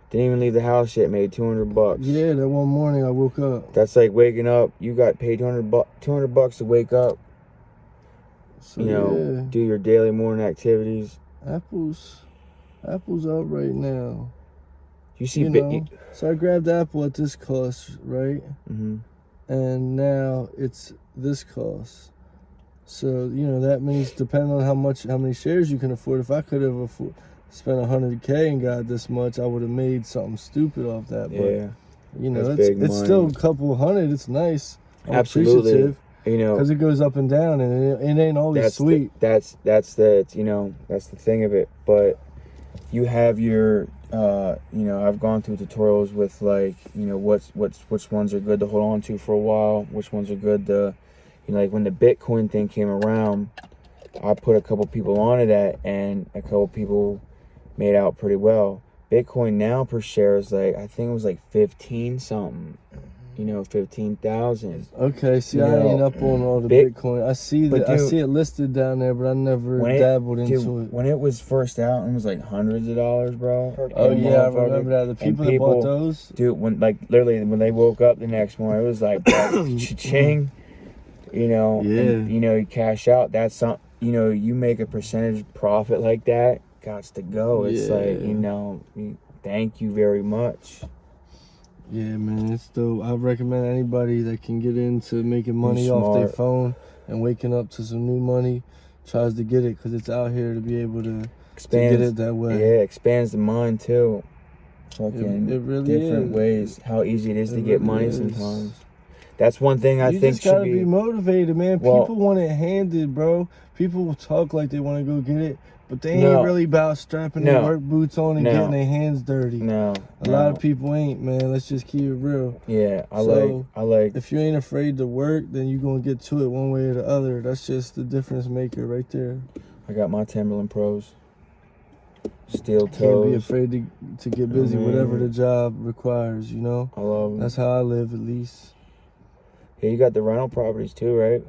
D: didn't even leave the house yet. Made $200.
E: Yeah, that one morning I woke up.
D: That's like waking up. You got paid $200 to wake up.
E: So,
D: do your daily morning activities.
E: Apple's out right now.
D: You see,
E: So I grabbed Apple at this cost, right?
D: Mm-hmm.
E: And now it's this cost. So, that means depending on how many shares you can afford. If I could have spent $100K and got this much, I would have made something stupid off that. But, it's still a couple hundred. It's nice. I'm appreciative. Because it goes up and down, and it ain't always sweet.
D: That's the thing of it. But you have your, I've gone through tutorials with which ones are good to hold on to for a while, which ones are good to, like when the Bitcoin thing came around, I put a couple people onto that, and a couple people made out pretty well. Bitcoin now per share is I think it was 15 something. 15,000.
E: Okay, see, I ain't up on all the Bitcoin. I see it listed down there, but I never dabbled into it.
D: When it was first out, it was hundreds of dollars, bro.
E: Oh yeah, I remember that. The people that bought those,
D: dude. When literally when they woke up the next morning, it was cha-ching. And, you cash out. That's something. You make a percentage profit like that. Gots to go. It's thank you very much.
E: Yeah, man, it's dope. I recommend anybody that can get into making money off their phone and waking up to some new money tries to get it, because it's out here to be able to get it that way.
D: Yeah, expands the mind too.
E: Fucking it really
D: different ways. How easy it is to get money sometimes. That's one thing I think should be. You just gotta be
E: motivated, man. People want it handed, bro. People will talk like they want to go get it, but they ain't really about strapping their work boots on and getting their hands dirty. A lot of people ain't, man. Let's just keep it real.
D: Yeah, I like.
E: If you ain't afraid to work, then you gonna get to it one way or the other. That's just the difference maker right there.
D: I got my Timberland Pros. Steel toes.
E: Can't be afraid to get busy, whatever the job requires.
D: I love them.
E: That's how I live, at least.
D: Yeah, you got the rental properties too, right?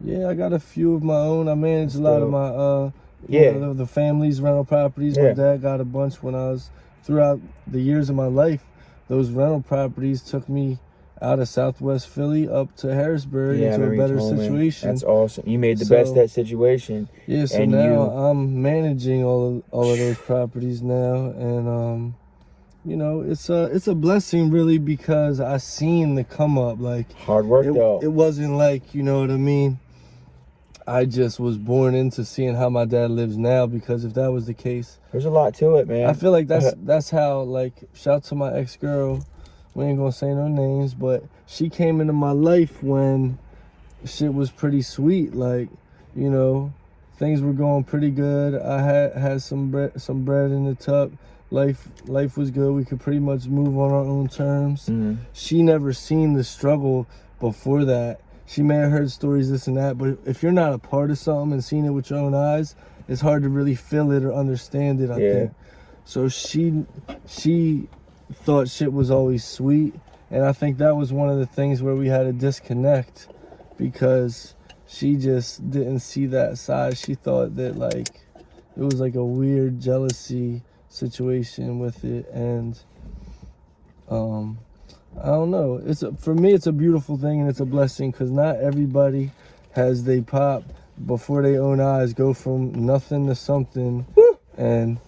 E: Yeah, I got a few of my own. I manage a lot of my the family's rental properties. My dad got a bunch throughout the years of my life. Those rental properties took me out of Southwest Philly up to Harrisburg into a better situation.
D: That's awesome. You made the best of that situation.
E: Yeah, so now I'm managing all of those properties now, and it's a blessing really, because I seen the come up.
D: Hard work though.
E: It wasn't you know what I mean? I just was born into seeing how my dad lives now, because if that was the case,
D: there's a lot to it, man.
E: I feel like that's how, shout to my ex-girl, we ain't gonna say no names, but she came into my life when shit was pretty sweet. Things were going pretty good. I had some bread in the tuck. Life was good. We could pretty much move on our own terms. Mm-hmm. She never seen the struggle before that. She may have heard stories, this and that, but if you're not a part of something and seen it with your own eyes, it's hard to really feel it or understand it, I think. So she thought shit was always sweet, and I think that was one of the things where we had a disconnect, because she just didn't see that side. She thought that it was a weird jealousy situation with it, and I don't know. For me, it's a beautiful thing, and it's a blessing, because not everybody has they pop before their own eyes go from nothing to something. Woo! And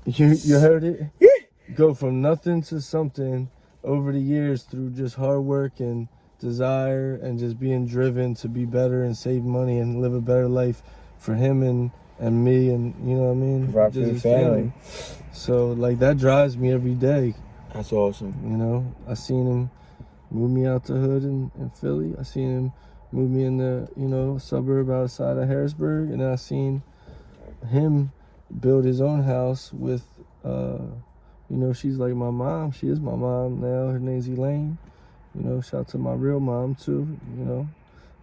E: you heard it? Yeah. Go from nothing to something over the years through just hard work and desire and just being driven to be better and save money and live a better life for him and me, and you know what I mean?
D: Right for his family.
E: So that drives me every day.
D: That's awesome.
E: I seen him move me out the hood in Philly. I seen him move me in the, suburb outside of Harrisburg. And then I seen him build his own house with, she's like my mom. She is my mom now. Her name's Elaine. Shout out to my real mom too,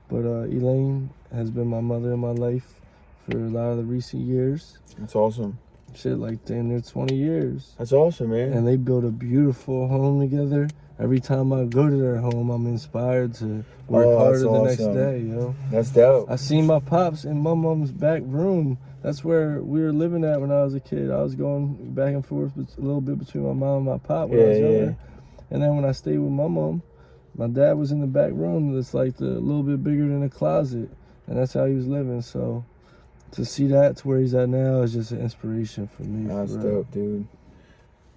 E: But Elaine has been my mother in my life for a lot of the recent years.
D: That's awesome.
E: Shit, like damn near 20 years.
D: That's awesome, man.
E: And they built a beautiful home together. Every time I go to their home, I'm inspired to work harder the next day, yo.
D: That's dope.
E: I seen my pops in my mom's back room. That's where we were living at when I was a kid. I was going back and forth a little bit between my mom and my pop when I was younger. And then when I stayed with my mom, my dad was in the back room that's like a little bit bigger than a closet. And that's how he was living. So to see that to where he's at now is just an inspiration for me.
D: That's dope, dude.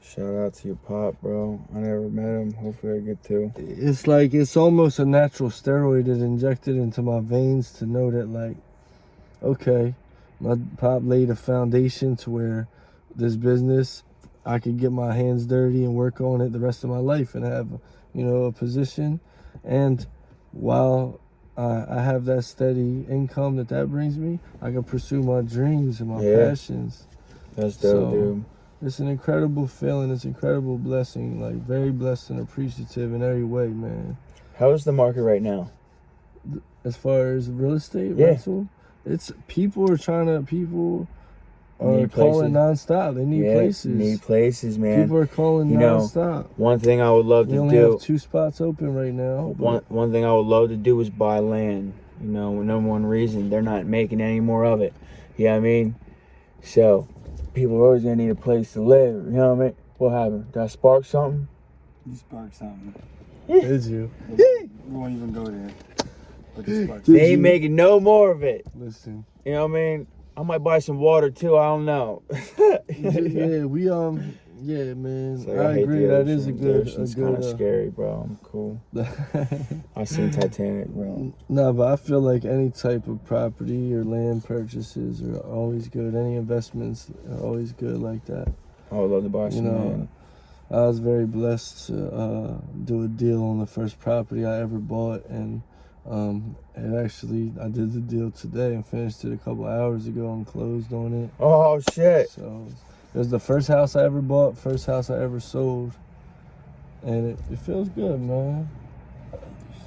D: Shout out to your pop, bro. I never met him. Hopefully I get to.
E: It's like, it's almost a natural steroid that's injected into my veins to know that, like, okay, my pop laid a foundation to where this business, I could get my hands dirty and work on it the rest of my life and have, you know, a position. And while I have that steady income that brings me, I can pursue my dreams and my passions.
D: That's dope, dude.
E: It's an incredible feeling. It's an incredible blessing. Like, very blessed and appreciative in every way, man.
D: How is the market right now?
E: As far as real estate rental, it's people are calling nonstop. They need places.
D: Need places, man.
E: People are calling nonstop.
D: One thing I would love to do.
E: We only have 2 spots open right now.
D: One thing I would love to do is buy land. You know, number one reason they're not making any more of it. You know what I mean? So people are always gonna need a place to live. You know what I mean? What happened? Did I spark something?
B: You sparked something.
E: Did you?
B: We won't even go there. But you sparked
D: They ain't making no more of it.
E: Listen.
D: You know what I mean? I might buy some water too. I don't know.
E: Yeah, man.
D: Like,
E: I agree. That is a good.
D: It's kind of scary, bro. I'm cool. I seen Titanic, bro.
E: No, but I feel like any type of property or land purchases are always good. Any investments are always good like that.
D: I would love to buy some land.
E: I was very blessed to do a deal on the first property I ever bought, and I did the deal today and finished it a couple hours ago and closed on it.
D: Oh shit!
E: So it was the first house I ever bought, first house I ever sold, and it feels good, man.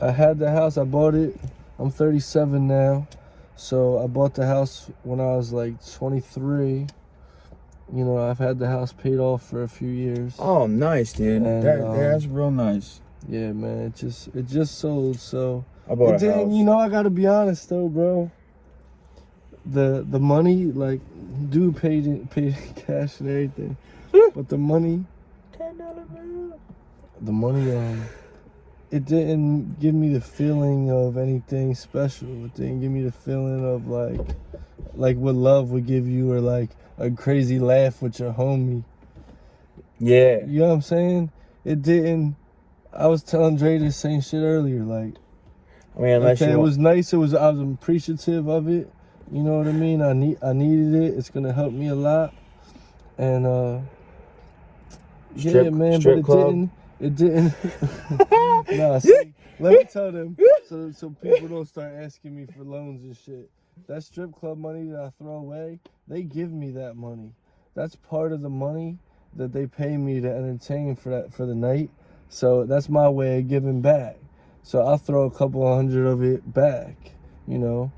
E: I had the house, I bought it. I'm 37 now, so I bought the house when I was like 23. You know, I've had the house paid off for a few years.
D: Oh, nice, dude.
E: And,
D: that's real nice.
E: Yeah, man. It just sold. So
D: I bought a house.
E: You know, I gotta be honest though, bro. The money, like, dude paid cash and everything, but the money, it didn't give me the feeling of anything special. It didn't give me the feeling of like what love would give you, or like a crazy laugh with your homie.
D: Yeah.
E: You know what I'm saying? It didn't. I was telling Dre the same shit earlier. Like,
D: I mean, unless
E: it was nice. I was appreciative of it. You know what I mean? I needed it. It's gonna help me a lot. And man,
D: strip
E: but
D: club.
E: it didn't. Nah, see, let me tell them so people don't start asking me for loans and shit. That strip club money that I throw away, they give me that money. That's part of the money that they pay me to entertain for the night. So that's my way of giving back. So I'll throw a couple $100 of it back. You know,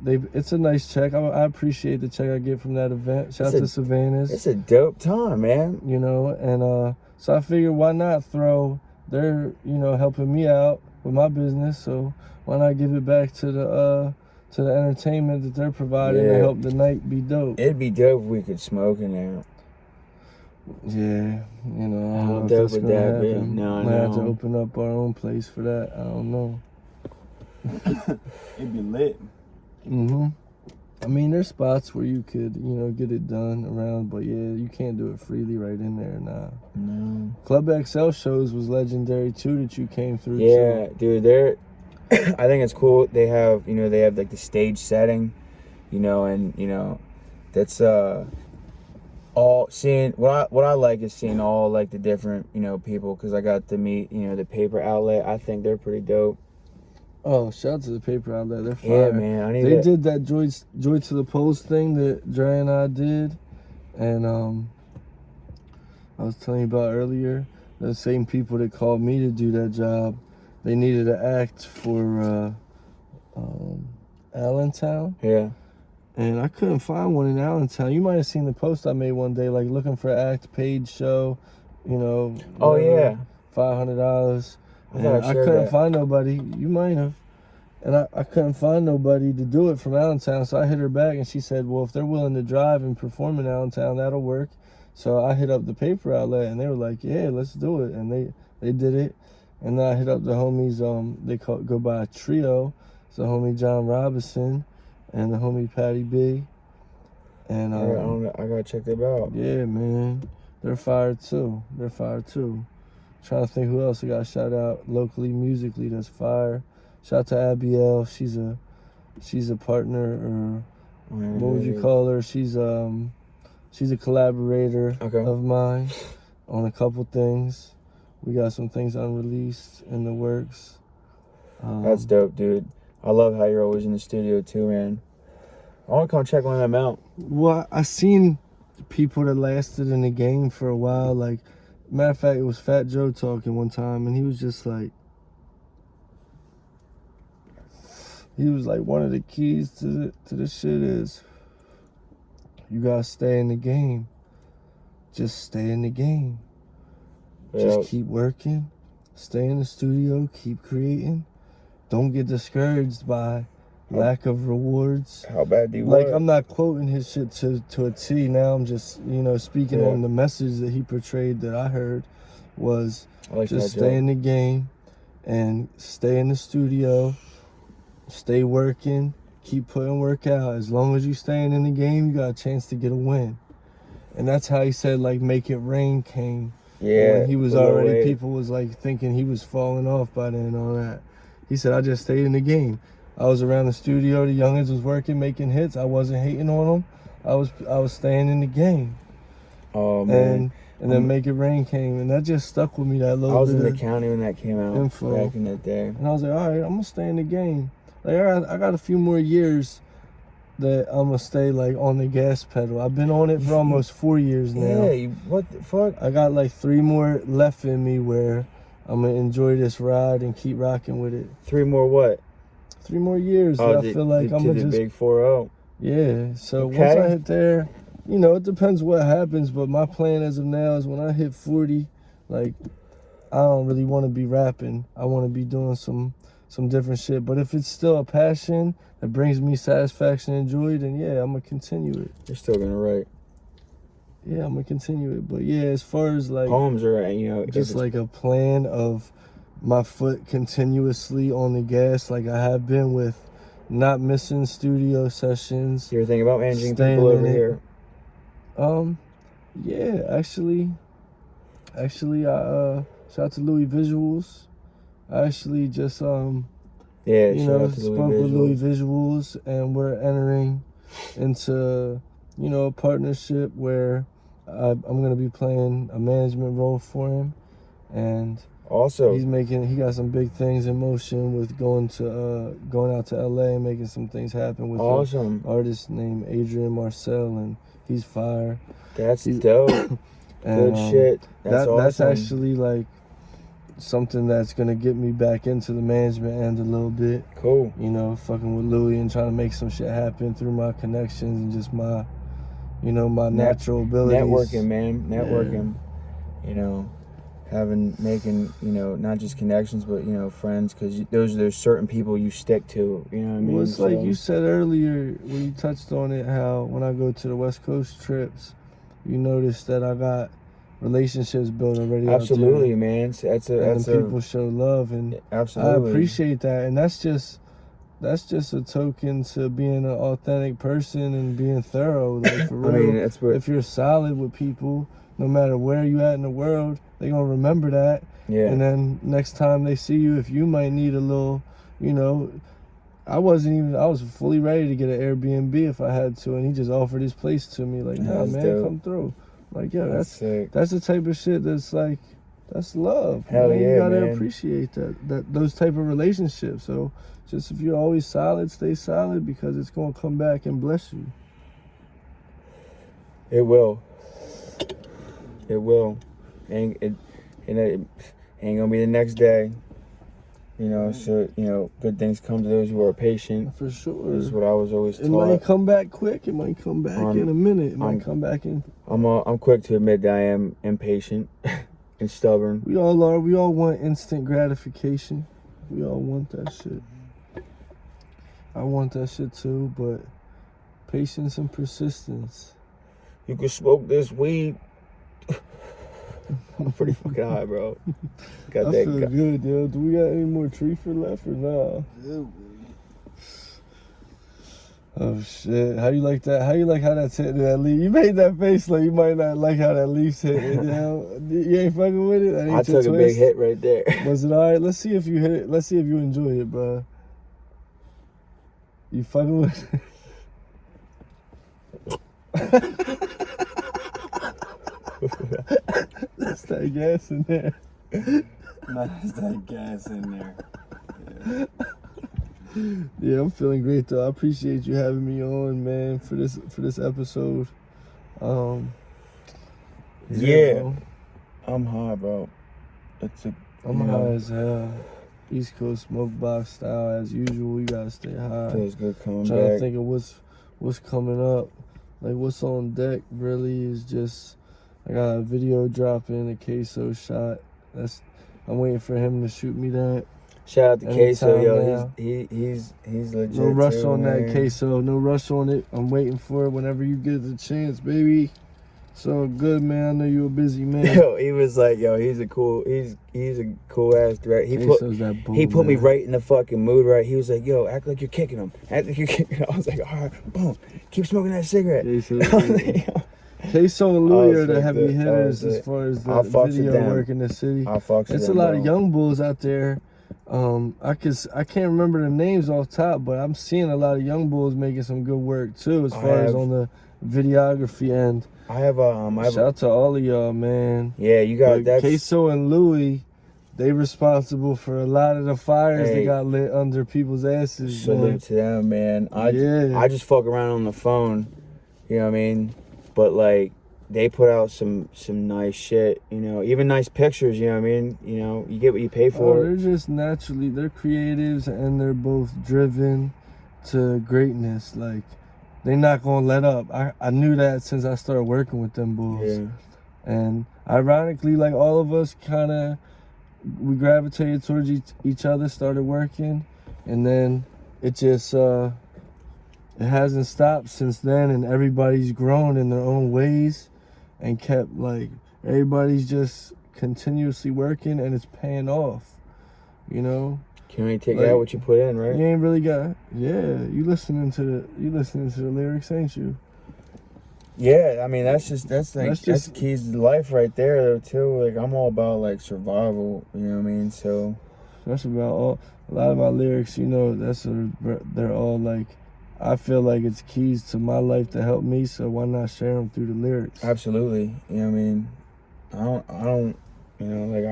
E: it's a nice check. I appreciate the check I get from that event. Shout out to Savannah's.
D: It's a dope time, man.
E: You know, and so I figured, why not throw? They're, you know, helping me out with my business, so why not give it back to the entertainment that they're providing to help the night be dope.
D: It'd be dope if we could smoke in there.
E: Yeah, you know, I don't know
D: How
E: if
D: dope
E: that's
D: would
E: gonna
D: that
E: happen.
D: be? No, I
E: Might have to
D: know.
E: open up our own place for that. I don't know.
B: It'd be lit.
E: I mean, there's spots where you could, you know, get it done around, but yeah, you can't do it freely right in there now.
D: No.
E: Club XL shows was legendary too, that you came through.
D: Yeah, dude, they're I think it's cool. They have like the stage setting, you know, and you know, that's all seeing what I like is seeing all like the different, you know, people, because I got to meet, you know, the paper outlet. I think they're pretty dope.
E: Oh, shout out to the paper outlet. They're fire.
D: Yeah, man.
E: They did that Joy to the Post thing that Dre and I did. And I was telling you about earlier, the same people that called me to do that job, they needed an act for Allentown.
D: Yeah.
E: And I couldn't find one in Allentown. You might have seen the post I made one day, like looking for act paid show, you know.
D: Oh, yeah.
E: $500.
D: I thought I shared
E: couldn't
D: that.
E: find nobody. You might have. And I couldn't find nobody to do it from Allentown. So I hit her back and she said, well, if they're willing to drive and perform in Allentown, that'll work. So I hit up the paper outlet and they were like, yeah, let's do it. And they did it. And then I hit up the homies, go by a trio. So homie John Robinson and the homie Patty B. And
D: I gotta check them out.
E: yeah, man. They're fire too. Trying to think who else I got shout out locally, musically that's fire. Shout out to Abiel. She's a partner, or what would you call her? She's a collaborator of mine on a couple things. We got some things unreleased in the works.
D: That's dope, dude. I love how you're always in the studio too, man. I want to come check one of them out.
E: Well, I seen people that lasted in the game for a while. Like, matter of fact, it was Fat Joe talking one time, and he was just like, one of the keys to this shit is you gotta stay in the game. Just stay in the game. Just keep working. Stay in the studio. Keep creating. Don't get discouraged by lack of rewards.
D: How bad do you
E: like
D: want?
E: I'm not quoting his shit to a T now. I'm just, speaking on the message that he portrayed that I heard was just stay in the game and stay in the studio, stay working, keep putting work out. As long as you staying in the game, you got a chance to get a win. And that's how he said, like, make it rain came.
D: Yeah.
E: When he was already, people was like thinking he was falling off by then and all that. He said, I just stayed in the game. I was around the studio. The youngins was working, making hits. I wasn't hating on them. I was staying in the game.
D: Oh, man.
E: And then Make It Rain came, and that just stuck with me. That little.
D: I was
E: bit
D: in the county when that came out.
E: Info.
D: Back in the day.
E: And I was like, all right, I'm gonna stay in the game. Like, all right, I got a few more years that I'm gonna stay like on the gas pedal. I've been on it for almost 4 years now.
D: Yeah. What the fuck?
E: I got like 3 more left in me where I'm gonna enjoy this ride and keep rocking with it.
D: 3 more what?
E: 3 more years.
D: Oh,
E: I feel like I'm gonna
D: the
E: just
D: big 4-0.
E: Yeah. So
D: Okay.
E: once I hit there, it depends what happens. But my plan as of now is when I hit 40, like, I don't really want to be rapping. I want to be doing some different shit. But if it's still a passion that brings me satisfaction and joy, then yeah, I'm gonna continue it.
D: You're still gonna write.
E: Yeah, I'm gonna continue it. But yeah, as far as like
D: Poems are,
E: just like a plan of my foot continuously on the gas, like I have been with not missing studio sessions.
D: You're thinking about managing
E: Staying
D: people
E: in
D: over
E: it.
D: here.
E: Yeah, actually, I shout out to Louis Visuals. I actually just
D: Yeah,
E: spoke with Louis Visuals, and we're entering into a partnership where I'm gonna be playing a management role for him, and
D: Also,
E: he got some big things in motion with going out to LA and making some things happen with
D: awesome.
E: an artist named Adrian Marcel, and he's fire.
D: That's dope.
E: And,
D: Good shit. That's awesome.
E: That's actually like something that's gonna get me back into the management end a little bit.
D: Cool.
E: Fucking with Louis and trying to make some shit happen through my connections and just my, my natural abilities.
D: Networking, man. Networking. Making, not just connections, but, friends, because there's certain people you stick to, you know what I mean?
E: Well, it's like you said earlier when you touched on it, how when I go to the West Coast trips, you notice that I got relationships built already.
D: Absolutely, man.
E: People show love, and
D: absolutely.
E: I appreciate that, and that's just a token to being an authentic person and being thorough. Like, for real, if you're solid with people, no matter where you at in the world, they gonna remember that.
D: Yeah.
E: And then next time they see you, if you might need a little, I was fully ready to get an Airbnb if I had to, and he just offered his place to me. Like, nah, man,
D: dope.
E: come through. Like, yeah, that's
D: sick.
E: That's the type of shit that's like, that's love.
D: Hell
E: man.
D: yeah,
E: you gotta
D: man.
E: appreciate those type of relationships. So just if you're always solid, stay solid, because it's gonna come back and bless you.
D: It will. It will. It ain't gonna be the next day. You know, so, you know, good things come to those who are patient.
E: For sure.
D: Is what I was always taught.
E: It might come back quick. It might come back in a minute. It might come back in.
D: I'm quick to admit that I am impatient and stubborn.
E: We all are. We all want instant gratification. We all want that shit. I want that shit too, but patience and persistence.
D: You can smoke this weed. I'm pretty fucking high, bro.
E: I feel good, yo. Do we got any more treefer left or nah? Oh shit! How you like that? How you like how that's hitting that leaf? You made that face like you might not like how that leaf's hitting. You know? You ain't fucking with it.
D: I took a big hit right there.
E: Was it alright? Let's see if you hit it. Let's see if you enjoy it, bro. You fucking with it? That's that gas in there.
B: That's that gas in there.
E: Yeah, I'm feeling great though. I appreciate you having me on, man, for this episode.
D: Yeah,
E: bro.
D: I'm high, bro.
E: I'm high as hell. East Coast SmokeBox style as usual. You gotta stay high.
D: Feels good coming
E: Trying
D: back.
E: to think of what's coming up. Like what's on deck really is just I got a video dropping, a queso shot. I'm waiting for him to shoot me that.
D: Shout out to Queso, yo.
E: Now.
D: He's legit.
E: No rush
D: too,
E: on
D: man.
E: that queso. No rush on it. I'm waiting for it whenever you get the chance, baby. So good, man. I know you're a busy man.
D: Yo, he was like, yo, he's a cool ass director. He put me right in the fucking mood, right? He was like, yo, act like you're kicking him. Act like you're kicking him. I was like, all right, boom, keep smoking that cigarette.
E: Queso and Louis are the heavy hitters as far as the video work in the city. It's a lot of young bulls out there. I can't remember the names off top, but I'm seeing a lot of young bulls making some good work too, as far as on the videography end. Shout out to all of y'all, man.
D: Yeah, you got that.
E: Queso and Louis, they responsible for a lot of the fires that got lit under people's asses.
D: Salute to them, man. I just fuck around on the phone, you know what I mean? But like, they put out some nice shit, you know, even nice pictures, you know what I mean? You know, you get what you pay for.
E: They're just naturally, they're creatives and they're both driven to greatness. Like, they not gonna let up. I knew that since I started working with them bulls.
D: Yeah.
E: And ironically, like all of us we gravitated towards each other, started working, and then it just, it hasn't stopped since then, and everybody's grown in their own ways and kept, like, everybody's just continuously working and it's paying off, you know?
D: Can only take out what you put in, right?
E: You ain't really got, you listening to the lyrics, ain't you?
D: Yeah, I mean that's the keys to life right there though too. Like I'm all about like survival, you know what I mean? So
E: that's about a lot of my lyrics, you know, they're all like, I feel like it's keys to my life to help me, so why not share them through the lyrics?
D: Absolutely. You know what I mean? I don't, you know, like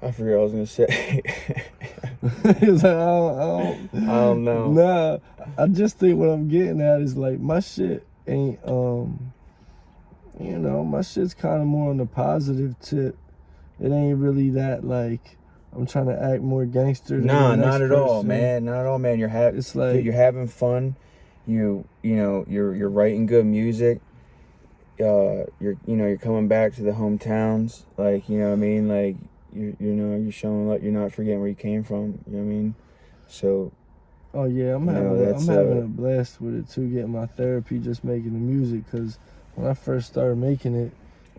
D: I forget what I was gonna say.
E: It's like, I
D: don't know.
E: Nah, I just think what I'm getting at is like my shit ain't, you know, my shit's kind of more on the positive tip. It ain't really that like I'm trying to act more gangster.
D: Nah, not at all, man. Not at all, man. You're having fun. You're writing good music. You're coming back to the hometowns. Like, you know what I mean? Like you're showing like you're not forgetting where you came from. You know what I mean? So.
E: Oh yeah, I'm having a blast with it too. Getting my therapy, just making the music. Cause when I first started making it,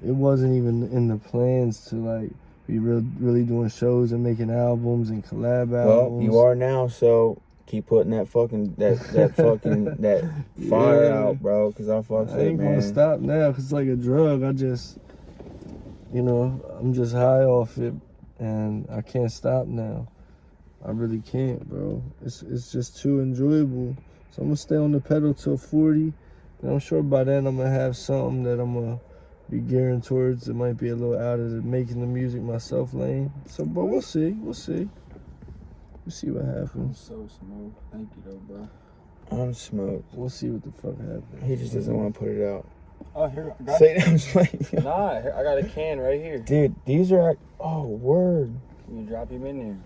E: it wasn't even in the plans to like be really doing shows and making albums and collab albums.
D: Well, you are now, so keep putting that fire out, bro. Cause I
E: ain't gonna stop now. Cause it's like a drug. I just, I'm just high off it, and I can't stop now. I really can't, bro. It's just too enjoyable. So I'm gonna stay on the pedal till 40, and I'm sure by then I'm gonna have something that I'm gonna be gearing towards. It might be a little out of the making the music myself lane. So, but we'll see. We'll see what happens.
B: So smooth. Thank you, though, bro.
D: I'm smoked.
E: We'll see what the fuck happens.
D: He just doesn't want to put it out.
B: Oh, here. I got
D: Say that I'm playing.
B: Nah, I got a can right here.
D: Dude, these are. Oh, word.
B: You drop him in there.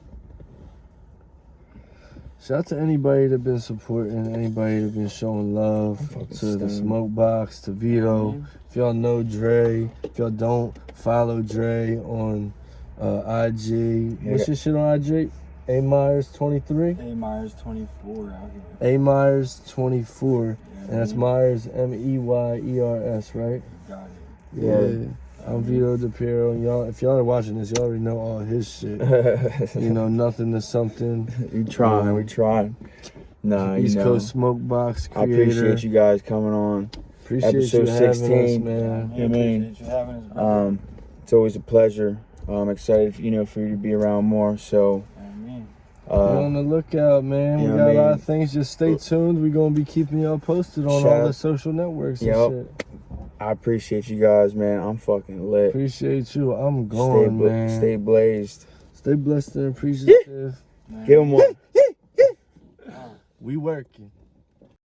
E: Shout out to anybody that been supporting, anybody that been showing love to the SmokeBox, to Vito. If y'all know Dre, if y'all don't, follow Dre on IG. What's your shit on IG? A Myers 23.
B: A Myers 24 out here.
E: A Myers 24, and that's Myers Meyers, right?
B: Got it.
E: Yeah. I'm Vito Depierro, and y'all, if y'all are watching this, you already know all his shit. You know, nothing to something.
D: We trying. Nah,
E: East
D: you know,
E: Coast SmokeBox creator.
D: I appreciate you guys coming on.
E: Appreciate
D: Episode
E: you having
D: 16,
E: us, man.
B: I appreciate you having us, bro.
D: It's always a pleasure. I'm excited, for you to be around more. So,
E: Be on the lookout, man. We got a lot of things. Just stay tuned. We're gonna be keeping y'all posted on all the social networks and shit.
D: I appreciate you guys, man. I'm fucking lit.
E: Appreciate you. I'm going, man.
D: Stay blazed.
E: Stay blessed and appreciative.
D: Give them one.
E: We working.